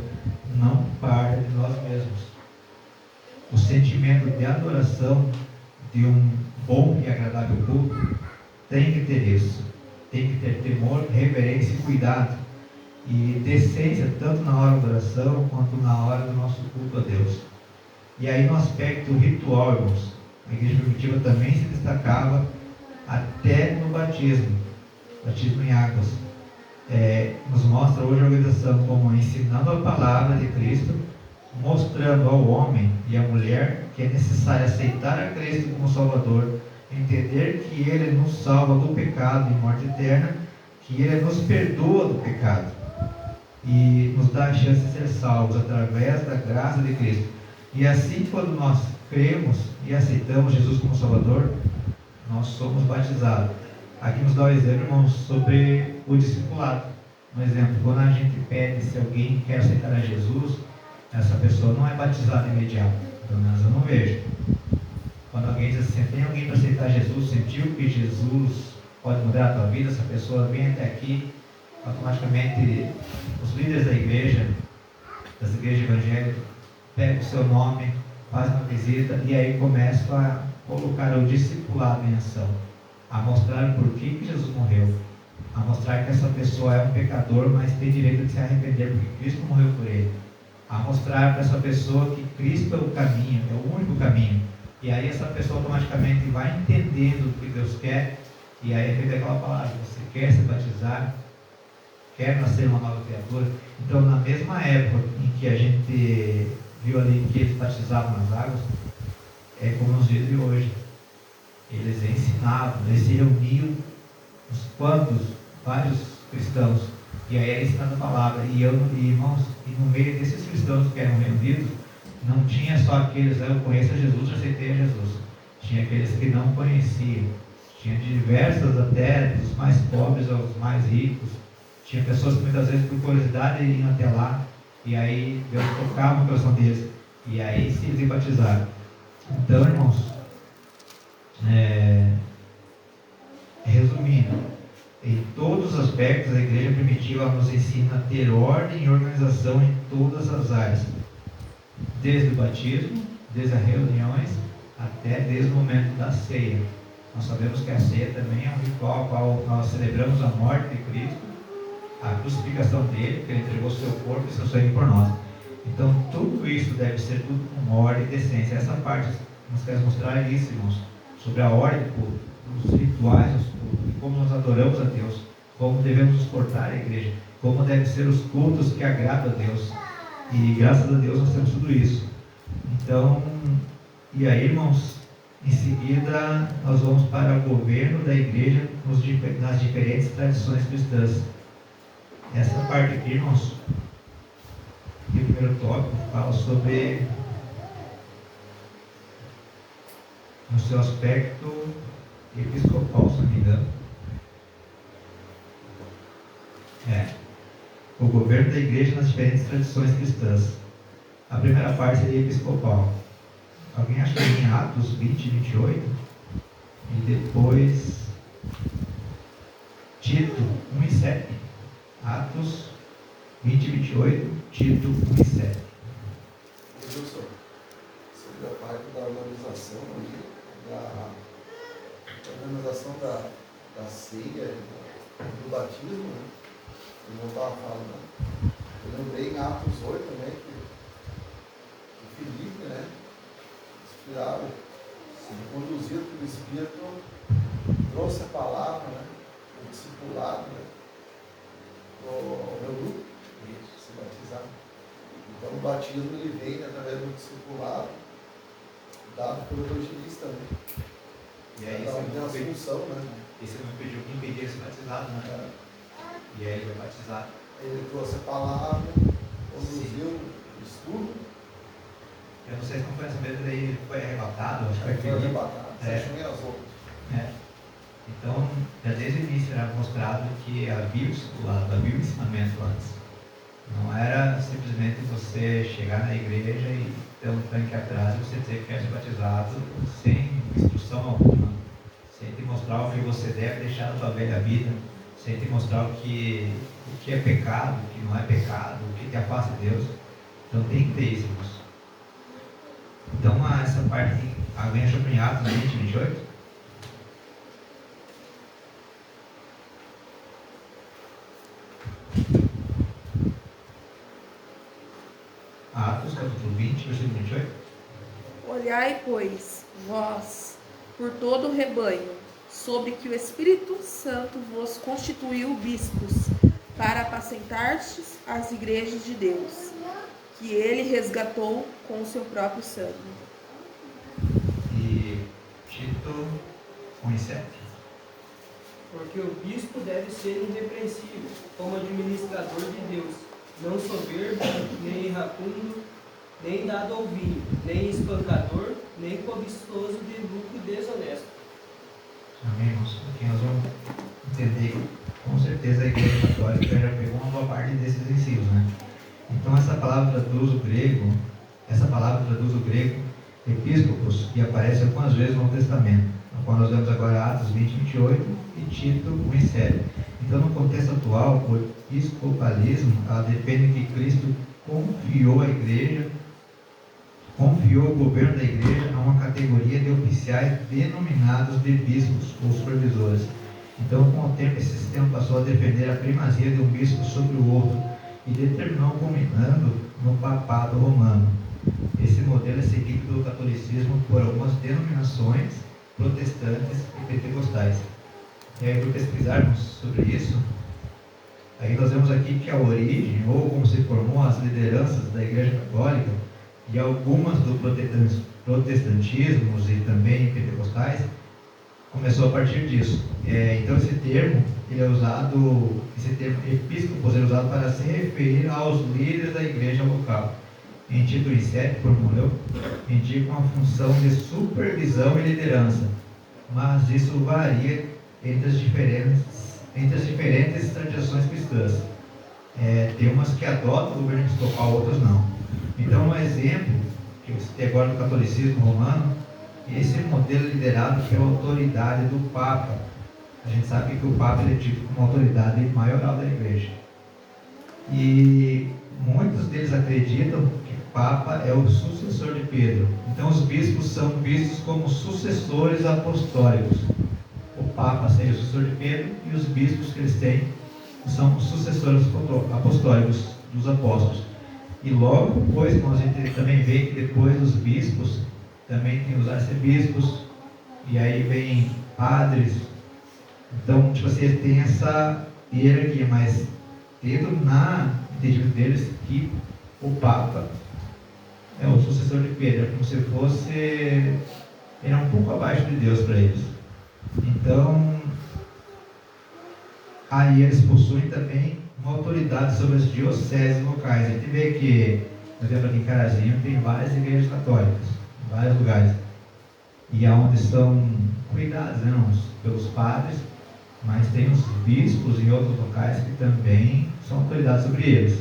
não parta de nós mesmos. O sentimento de adoração de um bom e agradável culto tem que ter isso. Tem que ter temor, reverência e cuidado. E decência, tanto na hora da oração, quanto na hora do nosso culto a Deus. E aí, no aspecto ritual, irmãos, a igreja primitiva também se destacava até no batismo em águas. Nos mostra hoje a organização como ensinando a palavra de Cristo, mostrando ao homem e à mulher que é necessário aceitar a Cristo como Salvador, entender que Ele nos salva do pecado e morte eterna, que Ele nos perdoa do pecado e nos dá a chance de ser salvos através da graça de Cristo. E assim, quando nós cremos e aceitamos Jesus como Salvador, nós somos batizados. Aqui nos dá o exemplo, irmãos, sobre o discipulado. Um exemplo, quando a gente pede se alguém quer aceitar a Jesus, essa pessoa não é batizada imediato, pelo menos eu não vejo. Quando alguém diz assim, tem alguém para aceitar Jesus, sentiu que Jesus pode mudar a tua vida, essa pessoa vem até aqui, automaticamente os líderes da igreja, das igrejas evangélicas, pegam o seu nome, fazem uma visita e aí começam a colocar o discipulado em ação, a mostrar por que Jesus morreu, a mostrar que essa pessoa é um pecador, mas tem direito de se arrepender porque Cristo morreu por ele, a mostrar para essa pessoa que Cristo é o caminho, é o único caminho. E aí essa pessoa automaticamente vai entendendo o que Deus quer, e aí vem aquela palavra, você quer se batizar, quer nascer uma nova criatura. Então, na mesma época em que a gente viu ali que eles batizavam nas águas, é como nos dias de hoje. Eles ensinavam, eles se reuniam, uns quantos, vários cristãos, e aí eles ensinando a palavra. E irmãos, e no meio desses cristãos que eram reunidos, não tinha só aqueles, eu conheço Jesus, eu aceitei a Jesus. Tinha aqueles que não conheciam. Tinha diversas, até dos mais pobres aos mais ricos. Tinha pessoas que muitas vezes por curiosidade iam até lá. E aí Deus tocava o coração deles. E aí se eles batizaram. Então, irmãos, resumindo, em todos os aspectos a igreja primitiva nos ensina a ter ordem e organização em todas as áreas. Desde o batismo, desde as reuniões, até desde o momento da ceia. Nós sabemos que a ceia também é um ritual ao qual nós celebramos a morte de Cristo, a crucificação dele, que ele entregou seu corpo e seu sangue por nós. Então tudo isso deve ser tudo com ordem e decência. Essa parte nós queremos mostrar isso, irmãos, sobre a ordem do culto, os rituais dos cultos, como nós adoramos a Deus, como devemos nos portar à igreja, como devem ser os cultos que agradam a Deus. E graças a Deus nós temos tudo isso. Então, e aí, irmãos, em seguida nós vamos para o governo da igreja nas diferentes tradições cristãs. Essa parte aqui, irmãos, e o primeiro tópico fala sobre no seu aspecto episcopal, se não me engano. O governo da igreja nas diferentes tradições cristãs. A primeira parte seria episcopal. Alguém acha que em Atos 20 e 28? E depois Tito 1 e 7. Atos 20 e 28, Tito 1 e 7. Professor, sobre a parte da organização da ceia, do batismo, né? Eu não estava falando. Eu lembrei em Atos 8 também que Filipe, né? Inspirado, conduzido pelo Espírito, trouxe a palavra, né? O discipulado, né? O meu grupo, se batizar. Então o batismo ele vem através do discipulado dado pelo evangelista, né? E aí da assunção, né? Esse não pediu que impedir de ser batizado, né? E aí ele vai batizar. Ele trouxe a palavra, conduziu o estudo. Eu não sei se não foi essa vez, daí ele foi arrebatado, acho que Foi Filipe. arrebatado, você achou as outras. Então, já desde o início era mostrado que havia o discipulado, havia o ensinamento antes. Não era simplesmente você chegar na igreja e ter um tanque atrás e você dizer que quer ser batizado sem instrução alguma, sem te mostrar o que você deve deixar da sua velha vida, sem te mostrar o que é pecado, o que não é pecado, o que te afasta de Deus. Então tem que ter isso, irmãos. Então essa parte, alguém achou em Atos 20, 28? Atos, capítulo 20, versículo 28. Olhai, pois, vós, por todo o rebanho, sobre que o Espírito Santo vos constituiu bispos, para apacentardes as igrejas de Deus, que ele resgatou com o seu próprio sangue. E Tito 1 e 7. Porque o bispo deve ser irrepreensível, como administrador de Deus, não soberbo, nem iracundo, nem dado ao vinho, nem espancador, nem cobiçoso de lucro desonesto. Amém, irmãos? Aqui nós vamos entender que, com certeza, a Igreja Católica já pegou uma boa parte desses ensinos, né? Então, essa palavra traduz o grego episcopos, que aparece algumas vezes no Novo Testamento. Quando nós vemos agora Atos 20, 28 e Tito 1 e 7. Então, no contexto atual, o episcopalismo depende que Cristo confiou o governo da igreja a uma categoria de oficiais denominados de bispos ou supervisores. Então, com o tempo, esse sistema passou a defender a primazia de um bispo sobre o outro e determinou culminando no papado romano. Esse modelo é seguido pelo catolicismo por algumas denominações protestantes e pentecostais. E aí, por pesquisarmos sobre isso, aí nós vemos aqui que a origem, ou como se formou as lideranças da Igreja Católica, e algumas do protestantismo e também pentecostais, começou a partir disso. Então esse termo episcopos, é usado para se referir aos líderes da igreja local. Em Tito 7, formulou, indica uma função de supervisão e liderança, mas isso varia entre as diferentes tradições cristãs. Tem umas que adotam o governo episcopal, outras não. Então, um exemplo que você tem agora no catolicismo romano, esse modelo liderado pela autoridade do Papa. A gente sabe que o Papa é tido como autoridade maioral da igreja. E muitos deles acreditam que o Papa é o sucessor de Pedro. Então, os bispos são vistos como sucessores apostólicos. O Papa seria o sucessor de Pedro e os bispos que eles têm são os sucessores apostólicos dos apóstolos. E logo depois, a gente também vê que depois dos bispos, também tem os arcebispos, e aí vem padres. Então, assim, tem essa hierarquia, mas tendo na entendimento deles que o Papa é o sucessor de Pedro, é como se fosse, ele é um pouco abaixo de Deus para eles. Então, aí eles possuem também uma autoridade sobre as dioceses locais. A gente vê que, por exemplo, aqui em Carazinho tem várias igrejas católicas, em vários lugares, e aonde são cuidados, né, pelos padres, mas tem os bispos em outros locais que também são autoridades sobre eles.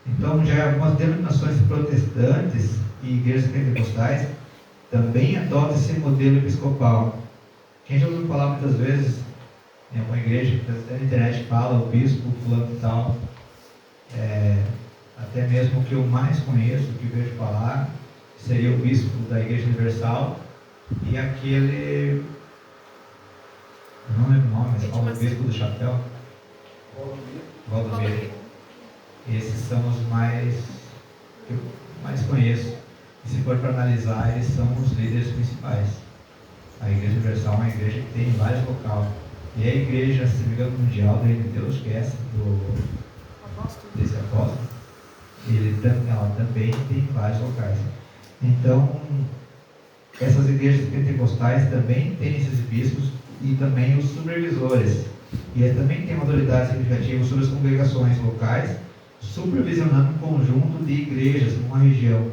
Então, já algumas denominações protestantes e igrejas pentecostais também adotam esse modelo episcopal. Quem já ouviu falar muitas vezes em alguma igreja que até na internet fala o bispo fulano e tal, até mesmo que eu mais conheço, que vejo falar, seria o bispo da Igreja Universal e aquele, não lembro o nome, mas fala o bispo do chapéu, Valdomiro. Esses são os mais que eu mais conheço. E se for para analisar, eles são os líderes principais. A Igreja Universal é uma igreja que tem vários locais. E a igreja, se não me engano, mundial do Reino de Deus, que é essa desse apóstolo, ela também tem vários locais. Então, essas igrejas pentecostais também têm esses bispos e também os supervisores. E eles também têm uma autoridade significativa sobre as congregações locais, supervisionando um conjunto de igrejas numa região.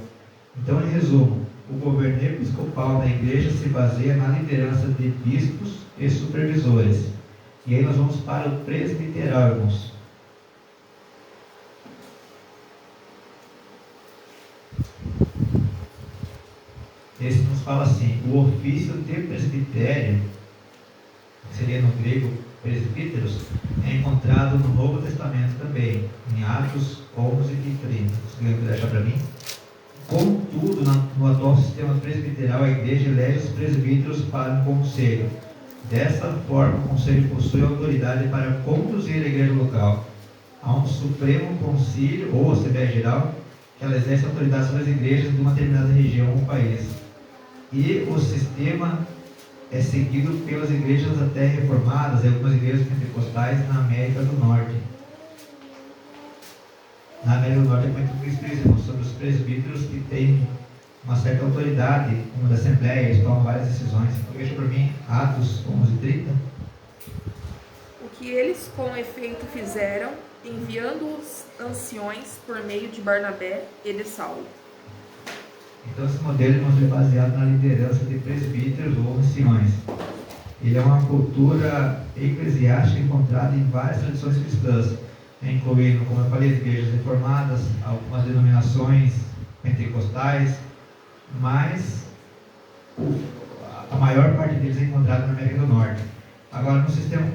Então, em resumo, o governo episcopal da igreja se baseia na liderança de bispos e supervisores. E aí nós vamos para o presbiteral, irmãos. Esse nos fala assim: o ofício de presbitério, que seria no grego presbíteros, é encontrado no Novo Testamento também, em Atos 11 e 30. Você quer deixar para mim? Contudo, no atual sistema presbiteral, a igreja elege os presbíteros para um conselho. Dessa forma, o conselho possui autoridade para conduzir a igreja local. Há um supremo concílio, ou Assembleia Geral, que ela exerce autoridade sobre as igrejas de uma determinada região ou país. E o sistema é seguido pelas igrejas até reformadas e algumas igrejas pentecostais na América do Norte. Na América do Norte é muito explícito sobre os presbíteros que têm uma certa autoridade, como da Assembleia, eles tomam várias decisões. Veja para mim, Atos 11:30. O que eles com efeito fizeram, enviando os anciões por meio de Barnabé e de Saulo. Então esse modelo, irmãos, é baseado na liderança de presbíteros ou anciões. Ele é uma cultura eclesiástica encontrada em várias tradições cristãs, incluindo, como eu falei, as igrejas reformadas, algumas denominações pentecostais, mas a maior parte deles é encontrada na América do Norte. Agora, no sistema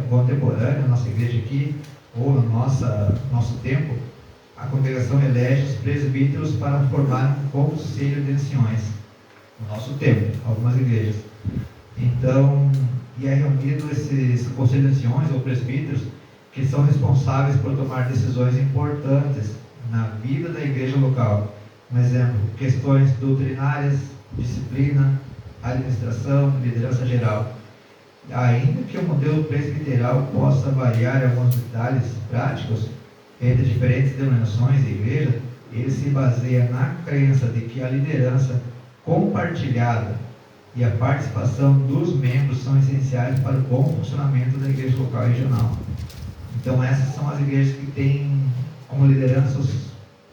contemporâneo, na nossa igreja aqui, ou no nosso tempo, a congregação elege os presbíteros para formar um conselho de anciões. No nosso tempo, algumas igrejas. Então, e é reunido esses conselhos de anciões ou presbíteros que são responsáveis por tomar decisões importantes na vida da igreja local. Um exemplo, questões doutrinárias, disciplina, administração, liderança geral. Ainda que o modelo presbiteral possa variar em alguns detalhes práticos entre diferentes denominações e igreja, ele se baseia na crença de que a liderança compartilhada e a participação dos membros são essenciais para o bom funcionamento da igreja local e regional. Então essas são as igrejas que têm como liderança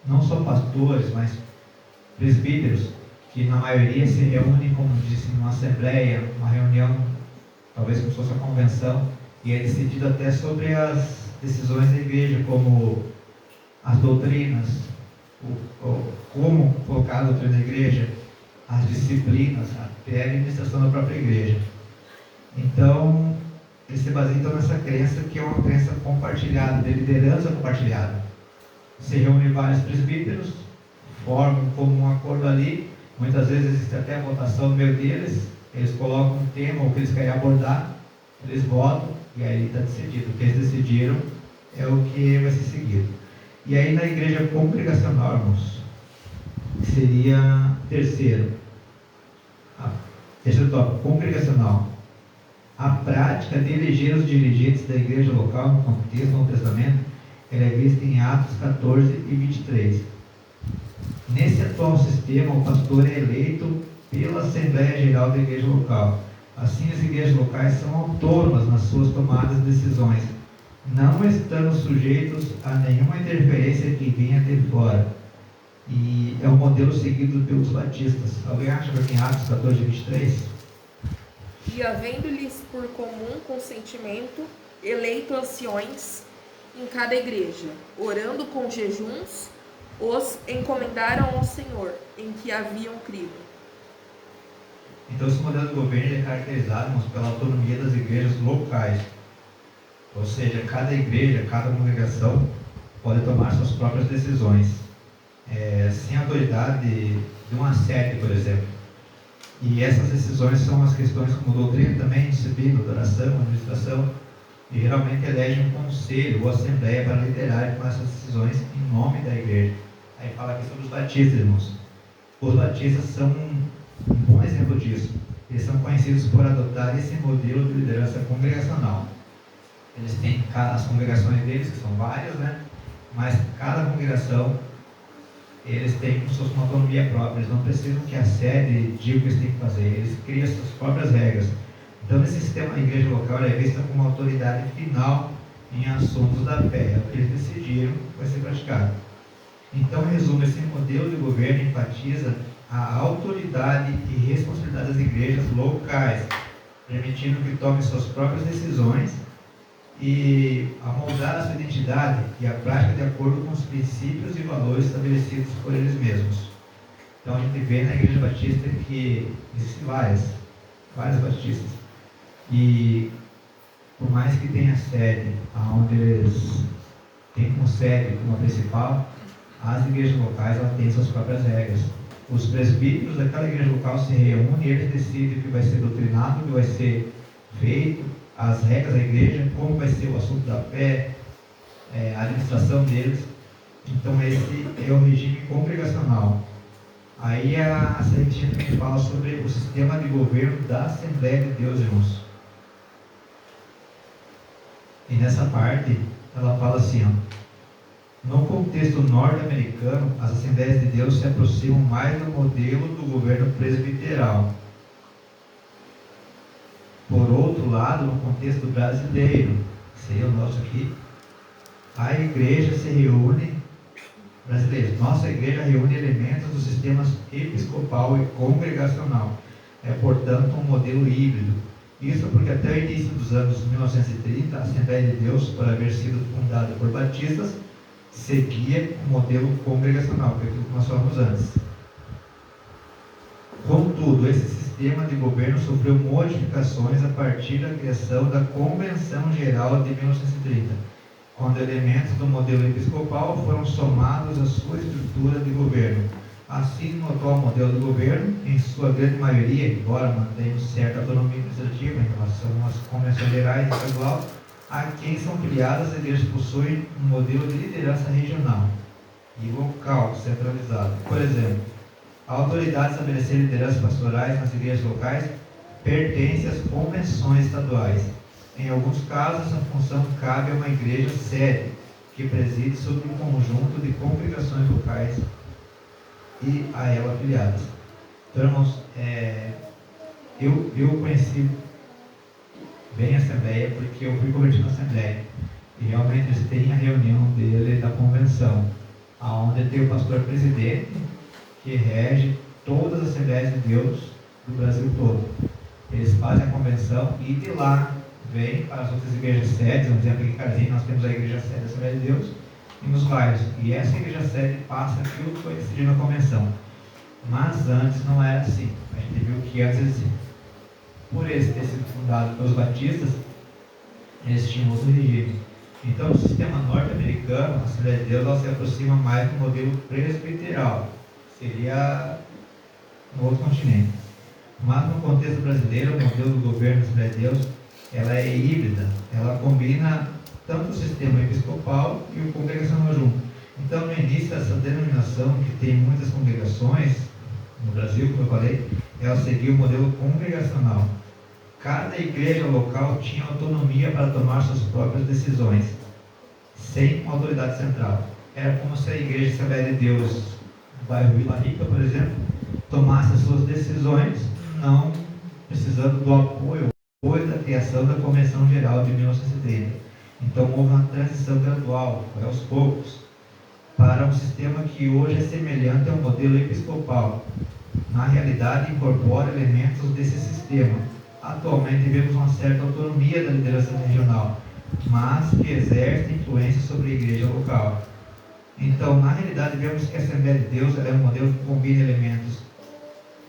não só pastores, mas presbíteros, que na maioria se reúnem, como disse, numa assembleia, uma reunião, talvez como se fosse uma convenção, e é decidido até sobre as decisões da igreja, como as doutrinas, como colocar a doutrina da igreja, as disciplinas, até a administração da própria igreja. Então, ele se baseia então nessa crença, que é uma crença compartilhada, de liderança compartilhada. Se reúne vários presbíteros, formam como um acordo ali, muitas vezes existe até a votação no meio deles, eles colocam um tema, o que eles querem abordar, eles votam, e aí está decidido. O que eles decidiram é o que vai ser seguido. E aí na igreja congregacional, irmãos, seria terceiro tópico, congregacional. A prática de eleger os dirigentes da igreja local no contexto do Novo Testamento, ela é vista em Atos 14 e 23. Nesse atual sistema, o pastor é eleito pela Assembleia Geral da igreja local. Assim, as igrejas locais são autônomas nas suas tomadas de decisões, não estando sujeitos a nenhuma interferência que venha de fora. E é um modelo seguido pelos batistas. Alguém acha que em Atos 14 e 23? E havendo-lhes por comum consentimento, eleito anciões em cada igreja, orando com jejuns, os encomendaram ao Senhor, em que haviam crido. Então, esse modelo de governo é caracterizado, irmãos, pela autonomia das igrejas locais. Ou seja, cada igreja, cada congregação pode tomar suas próprias decisões, sem autoridade de uma sede, por exemplo. E essas decisões são as questões como doutrina também, disciplina, adoração, administração, e geralmente elegem um conselho ou assembleia para liderar e tomar essas decisões em nome da igreja. Aí fala aqui sobre os batistas, irmãos. Os batistas são um bom exemplo disso. Eles são conhecidos por adotar esse modelo de liderança congregacional. Eles têm as congregações deles, que são várias, né? Mas cada congregação, eles têm como se fosse uma autonomia própria. Eles não precisam que a sede diga o que eles têm que fazer. Eles criam suas próprias regras. Então, nesse sistema, a igreja local é vista como autoridade final em assuntos da fé. É o que eles decidiram vai ser praticado. Então, em resumo, esse modelo de governo enfatiza a autoridade e responsabilidade das igrejas locais, permitindo que tomem suas próprias decisões e a moldar a sua identidade e a prática de acordo com os princípios e valores estabelecidos por eles mesmos. Então, a gente vê na Igreja Batista que existem várias batistas. E por mais que tenha sede, onde eles têm como sede, como principal, as igrejas locais elas têm suas próprias regras. Os presbíteros daquela igreja local se reúnem e eles decidem o que vai ser doutrinado, o que vai ser feito, as regras da igreja, como vai ser o assunto da fé, a administração deles. Então esse é o regime congregacional. Aí a Celestina também fala sobre o sistema de governo da Assembleia de Deus, irmãos. E nessa parte ela fala assim, ó. No contexto norte-americano, as Assembleias de Deus se aproximam mais do modelo do governo presbiteral. Por outro lado, no contexto brasileiro, que seria o nosso aqui, a igreja se reúne brasileiros. Nossa igreja reúne elementos dos sistemas episcopal e congregacional. É, portanto, um modelo híbrido. Isso porque até o início dos anos 1930, a Assembleia de Deus, por haver sido fundada por batistas, seguia o modelo congregacional, que é aquilo que nós falamos antes. Contudo, esse sistema de governo sofreu modificações a partir da criação da Convenção Geral de 1930, quando elementos do modelo episcopal foram somados à sua estrutura de governo. Assim, no atual modelo de governo, em sua grande maioria, embora mantenha certa autonomia administrativa em relação às convenções gerais e estadual, a quem são filiadas, as igrejas possuem um modelo de liderança regional e local centralizado. Por exemplo, a autoridade de estabelecer lideranças pastorais nas igrejas locais pertence às convenções estaduais. Em alguns casos, essa função cabe a uma igreja sede, que preside sobre um conjunto de congregações locais e a ela afiliadas. Então, irmãos, eu conheci bem a Assembleia porque eu fui convertido na Assembleia. E realmente eles têm a reunião dele da convenção, onde tem o pastor presidente, que rege todas as Assembleias de Deus do Brasil todo. Eles fazem a convenção e de lá vem para as outras igrejas sedes. Por exemplo, aqui em Carinho nós temos a igreja sede da Assembleia de Deus e nos bairros. E essa igreja sede passa aquilo que foi decidido na convenção. Mas antes não era assim. A gente viu que antes, por esse ter sido fundado pelos batistas, eles tinham outro regime. Então, o sistema norte-americano, a Assembleia de Deus, ela se aproxima mais do modelo presbiteral. Seria no outro continente. Mas no contexto brasileiro, o modelo do governo da Assembleia de Deus, ela é híbrida. Ela combina tanto o sistema episcopal e o congregacional junto. Então, no início, essa denominação, que tem muitas congregações no Brasil, como eu falei, ela seguia o modelo congregacional. Cada igreja local tinha autonomia para tomar suas próprias decisões, sem uma autoridade central. Era como se a igreja Assembleia de Deus do bairro Vila Rica, por exemplo, tomasse as suas decisões, não precisando do apoio depois da criação da Convenção Geral de 1970. Então houve uma transição gradual, foi aos poucos, para um sistema que hoje é semelhante ao modelo episcopal. Na realidade, incorpora elementos desse sistema. Atualmente vemos uma certa autonomia da liderança regional, mas que exerce influência sobre a igreja local. Então, na realidade, vemos que a Assembleia de Deus é um modelo que combina elementos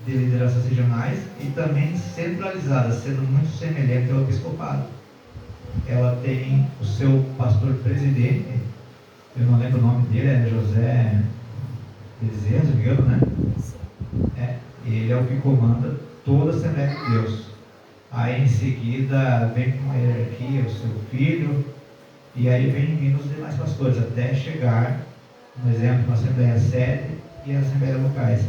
de lideranças regionais e também centralizadas, sendo muito semelhante ao episcopado. Ela tem o seu pastor presidente, eu não lembro o nome dele, é José Bezerra, se não me engano, né? Ele é o que comanda toda a Assembleia de Deus. Aí em seguida vem com uma hierarquia o seu filho, e aí vem vindo os demais pastores, até chegar, por exemplo, na Assembleia sede e as Assembleias locais.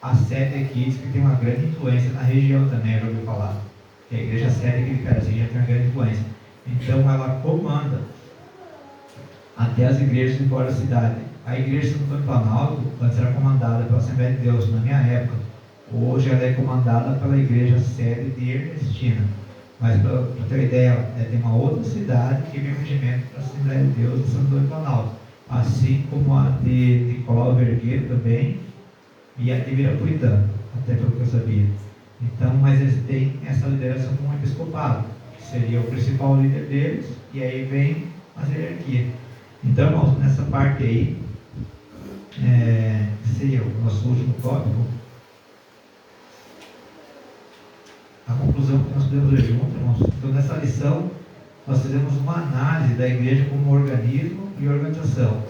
A sede aqui diz que tem uma grande influência na região também, eu já ouvi falar. Que a igreja sede aqui de Carazinho já tem uma grande influência. Então ela comanda até as igrejas de fora da cidade. A igreja de Santo Antônio Planalto antes era comandada pela Assembleia de Deus, na minha época. Hoje ela é comandada pela igreja sede de Ernestina. Mas para ter uma ideia, tem uma outra cidade que vem o regimento para a Assembleia de Deus de Santo Antônio Planalto. Assim como a de Nicolau Vergueiro também e a de Virapuritã, até pelo que eu sabia. Então, mas eles têm essa liderança com o episcopado, que seria o principal líder deles, e aí vem a hierarquia. Então, irmãos, nessa parte aí, seria o nosso último tópico. A conclusão que nós podemos ver junto, irmãos. Então, nessa lição, nós fizemos uma análise da igreja como organismo e organização.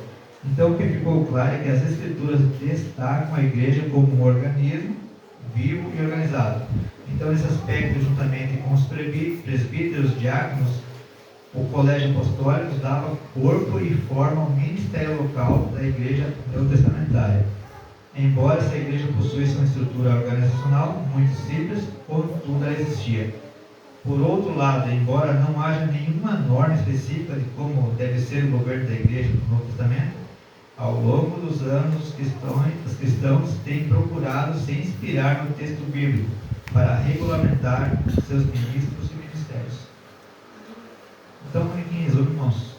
Então, o que ficou claro é que as Escrituras destacam a igreja como um organismo vivo e organizado. Então, nesse aspecto, juntamente com os presbíteros, diáconos, o colégio apostólico dava corpo e forma ao ministério local da igreja neotestamentária. Embora essa igreja possuísse uma estrutura organizacional muito simples, contudo ela existia. Por outro lado, embora não haja nenhuma norma específica de como deve ser o governo da igreja no Novo Testamento, ao longo dos anos os cristãos têm procurado se inspirar no texto bíblico para regulamentar seus ministros e ministérios. Então, em resumo, irmãos,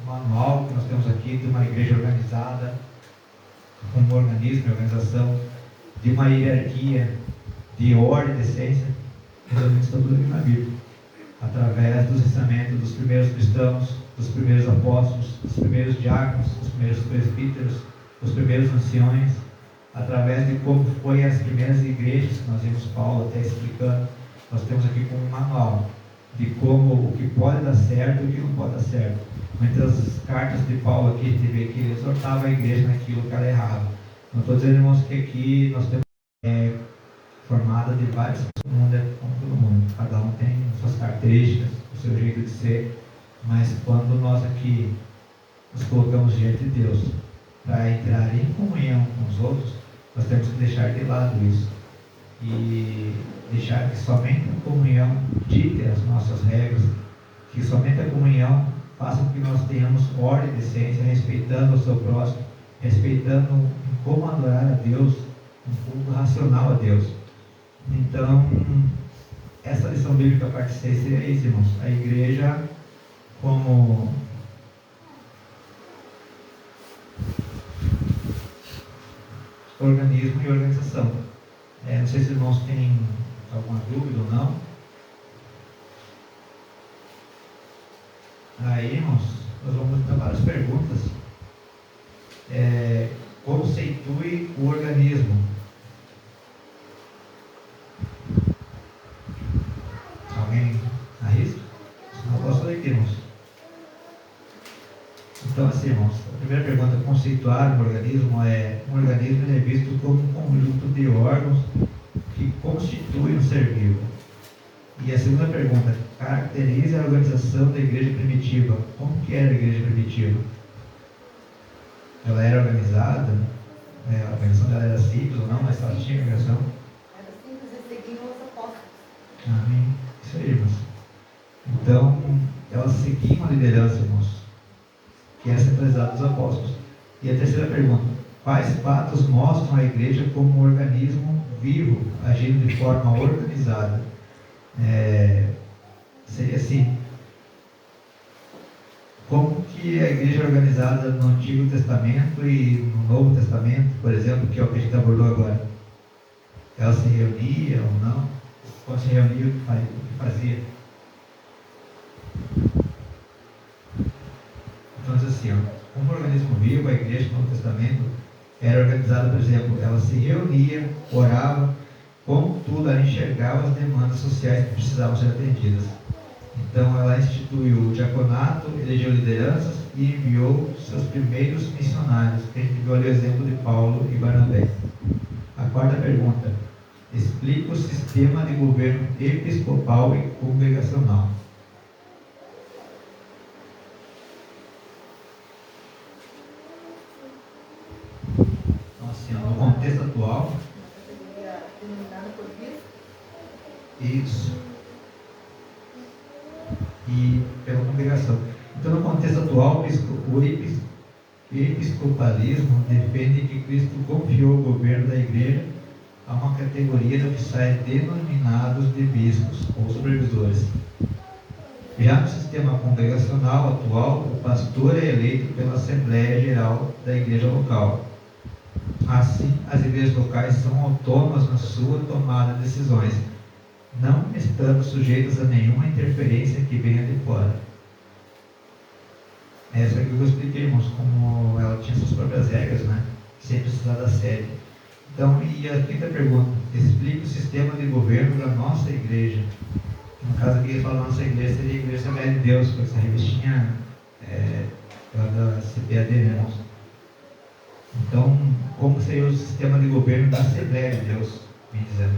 o manual que nós temos aqui de uma igreja organizada, como um organismo de organização, de uma hierarquia, de ordem, de essência, resumindo está tudo aqui na Bíblia, através dos ensinamentos dos primeiros cristãos, dos primeiros apóstolos, dos primeiros diáconos, dos primeiros presbíteros, dos primeiros anciões, através de como foi as primeiras igrejas, que nós vimos Paulo até explicando. Nós temos aqui como um manual de como o que pode dar certo e o que não pode dar certo. Muitas cartas de Paulo aqui, a gente vê que ele exortava a igreja naquilo que era errado. Não estou dizendo, irmãos, que aqui nós temos formada de várias pessoas, o mundo é como todo mundo, cada um tem suas características, o seu jeito de ser, mas quando nós aqui nos colocamos diante de Deus para entrar em comunhão com os outros, nós temos que deixar de lado isso e deixar que somente a comunhão dite as nossas regras, que somente a comunhão faça com que nós tenhamos ordem e decência, respeitando o seu próximo, respeitando como adorar a Deus, um culto racional a Deus. Então, essa lição bíblica parte 6 seria isso, irmãos. A igreja como organismo e organização. Não sei se os irmãos têm alguma dúvida ou não. Aí, irmãos, nós vamos ter várias perguntas. Conceitue o organismo. Alguém arrisca? Senão eu posso ler aqui, irmãos. Então, assim, irmãos, a primeira pergunta, conceituar um organismo é visto como um conjunto de órgãos que constituem um ser vivo. E a segunda pergunta, caracteriza a organização da igreja primitiva. Como que era a igreja primitiva? Ela era organizada? A organização dela era simples ou não, mas ela tinha organização? Era simples, eles seguiam os apóstolos. Amém. Isso aí, irmãos. Então, elas seguiam a liderança, irmãos, que é centralizada dos apóstolos. E a terceira pergunta, quais fatos mostram a igreja como um organismo vivo, agindo de forma organizada? Seria assim, como que a igreja é organizada no Antigo Testamento e no Novo Testamento, por exemplo, que é o que a gente abordou agora? Ela se reunia ou não? Quando se reunia, o que fazia? Então, assim, como organismo vivo, a igreja no Novo Testamento era organizada, por exemplo, ela se reunia, orava, contudo, ela enxergava as demandas sociais que precisavam ser atendidas. Então, ela instituiu o diaconato, elegeu lideranças e enviou seus primeiros missionários, que a gente viu ali o exemplo de Paulo e Barnabé. A quarta pergunta, explica o sistema de governo episcopal e congregacional. Então, assim, no contexto atual, Denominado por bispo. isso, e pela congregação. Então, no contexto atual, o episcopalismo defende que Cristo confiou o governo da igreja a uma categoria de oficiais denominados de bispos ou supervisores. Já no sistema congregacional atual, o pastor é eleito pela Assembleia Geral da igreja local. Assim, as igrejas locais são autônomas na sua tomada de decisões, não estando sujeitas a nenhuma interferência que venha de fora. Essa aqui eu expliquei, irmãos, como ela tinha suas próprias regras, né? Sem precisar da sede. Então, e a quinta pergunta, explica o sistema de governo da nossa igreja. No caso aqui, ele fala nossa igreja, seria a Igreja Assembleia de Deus, com essa revistinha da CPAD, né, irmãos? Então, como seria o sistema de governo da Assembleia de Deus, me dizendo?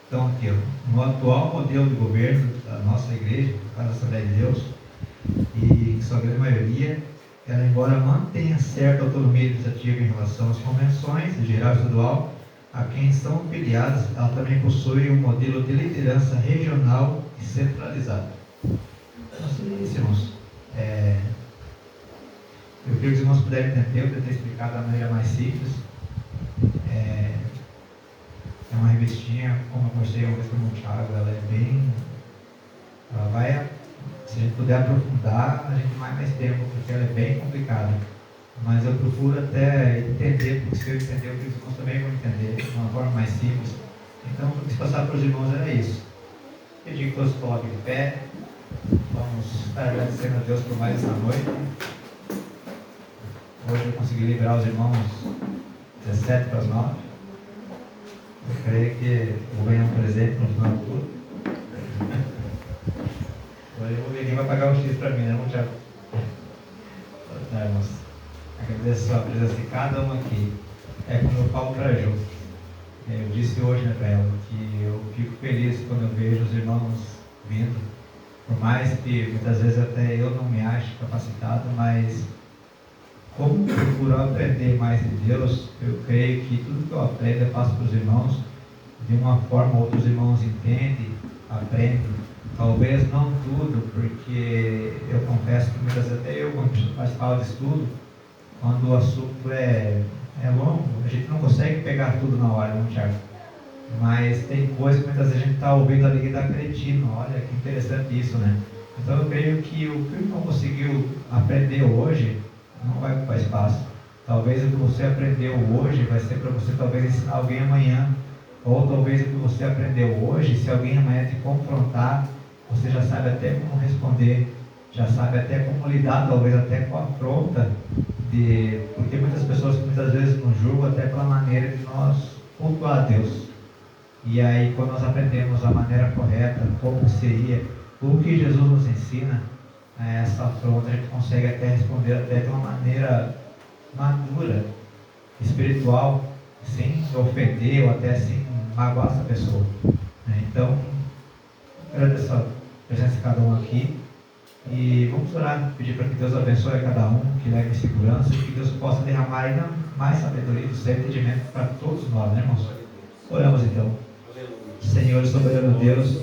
Então, aqui, no atual modelo de governo da nossa igreja, no caso da Assembleia de Deus, e em sua grande maioria, ela, embora mantenha certa autonomia administrativa em relação às convenções, em geral e estadual, a quem são filiadas, ela também possui um modelo de liderança regional e centralizado. Então, seria isso, irmãos. Eu creio que os irmãos puderem entender, eu tentei explicar da maneira mais simples. É uma revistinha, como eu mostrei uma vez para o Thiago, ela é bem Ela vai, se a gente puder aprofundar, a gente vai mais tempo, porque ela é bem complicada. Mas eu procuro até entender, porque se eu entender, os irmãos também vão entender de uma forma mais simples. Então, o que eu quis passar para os irmãos era isso. Pedir que todos coloquem de pé. Vamos estar agradecendo a Deus por mais essa noite. Hoje eu consegui liberar os irmãos 17 para as 9. Eu creio que vou ganhar um presente no final do culto. Hoje ninguém vai pagar o X para mim, né, irmão Tiago? Tá, irmãos. Agradeço a presença de cada um aqui. É como eu falo para a Ju. Eu disse hoje, né, para ela, que eu fico feliz quando eu vejo os irmãos vindo. Por mais que muitas vezes até eu não me ache capacitado, mas como eu procuro aprender mais de Deus, eu creio que tudo que eu aprendo eu passo para os irmãos. De uma forma ou outra os irmãos entendem, aprendem. Talvez não tudo, porque eu confesso que muitas vezes até eu, quando participava de estudo, quando o assunto é longo, a gente não consegue pegar tudo na hora, não, Tiago? Mas tem coisas que muitas vezes a gente está ouvindo ali e está acreditando. Olha que interessante isso, né? Então eu creio que o que não conseguiu aprender hoje não vai ocupar espaço. Talvez o que você aprendeu hoje vai ser para você talvez ensinar alguém amanhã. Ou talvez o que você aprendeu hoje, se alguém amanhã te confrontar, você já sabe até como responder, já sabe até como lidar, talvez até com a afronta, porque muitas pessoas muitas vezes nos julgam até pela maneira de nós cultuar a Deus. E aí, quando nós aprendemos a maneira correta, como seria, o que Jesus nos ensina, essa afronta a gente consegue até responder até de uma maneira madura, espiritual, sem ofender ou até sem magoar essa pessoa. Então, agradeço a presença de cada um aqui e vamos orar, pedir para que Deus abençoe a cada um, que leve em segurança e que Deus possa derramar ainda mais sabedoria e entendimento para todos nós, né, irmãos? Oramos então. Senhor soberano Deus,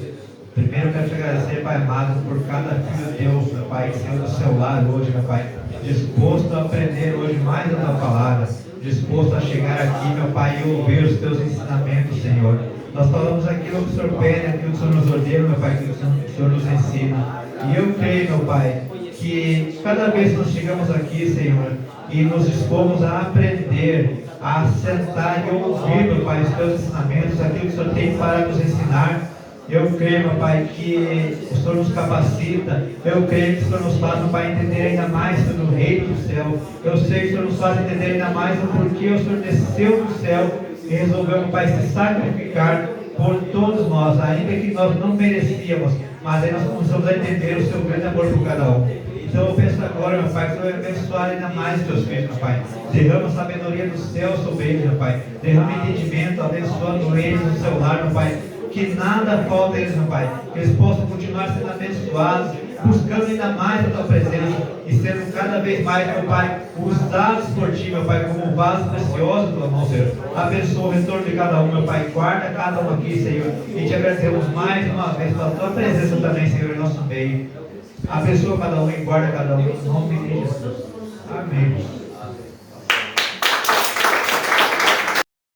primeiro eu quero te agradecer, Pai amado, por cada filho teu, meu Pai, que saiu do seu lar hoje, meu Pai, disposto a aprender hoje mais a tua palavra, disposto a chegar aqui, meu Pai, e ouvir os teus ensinamentos, Senhor. Nós falamos aquilo que o Senhor pede, aquilo que o Senhor nos ordena, meu Pai, aquilo que o Senhor nos ensina. E eu creio, meu Pai, que cada vez que nós chegamos aqui, Senhor, e nos dispomos a aprender, a sentar e ouvir, meu Pai, os teus ensinamentos, aquilo que o Senhor tem para nos ensinar. Eu creio, meu Pai, que o Senhor nos capacita. Eu creio que o Senhor nos faz, meu Pai, entender ainda mais sobre o reino do céu. Eu sei que o Senhor nos faz entender ainda mais o porquê o Senhor desceu do céu e resolveu, meu Pai, se sacrificar por todos nós, ainda que nós não merecíamos, mas aí nós começamos a entender o seu grande amor por cada um. Então eu peço agora, meu Pai, que o Senhor abençoe ainda mais os teus filhos, meu Pai. Derrama a sabedoria do céu sobre eles, meu Pai. Derrama entendimento, abençoando eles no seu lar, meu Pai. Que nada falta a eles, meu Pai. Que eles possam continuar sendo abençoados, buscando ainda mais a tua presença e sendo cada vez mais, meu Pai, usados por ti, meu Pai, como um vaso precioso do tua mão, Senhor. Abençoa o retorno de cada um, meu Pai. Guarda cada um aqui, Senhor. E te agradecemos mais uma vez pela tua presença também, Senhor, em nosso meio. Abençoa cada um e guarda cada um, em nome de Jesus. Amém.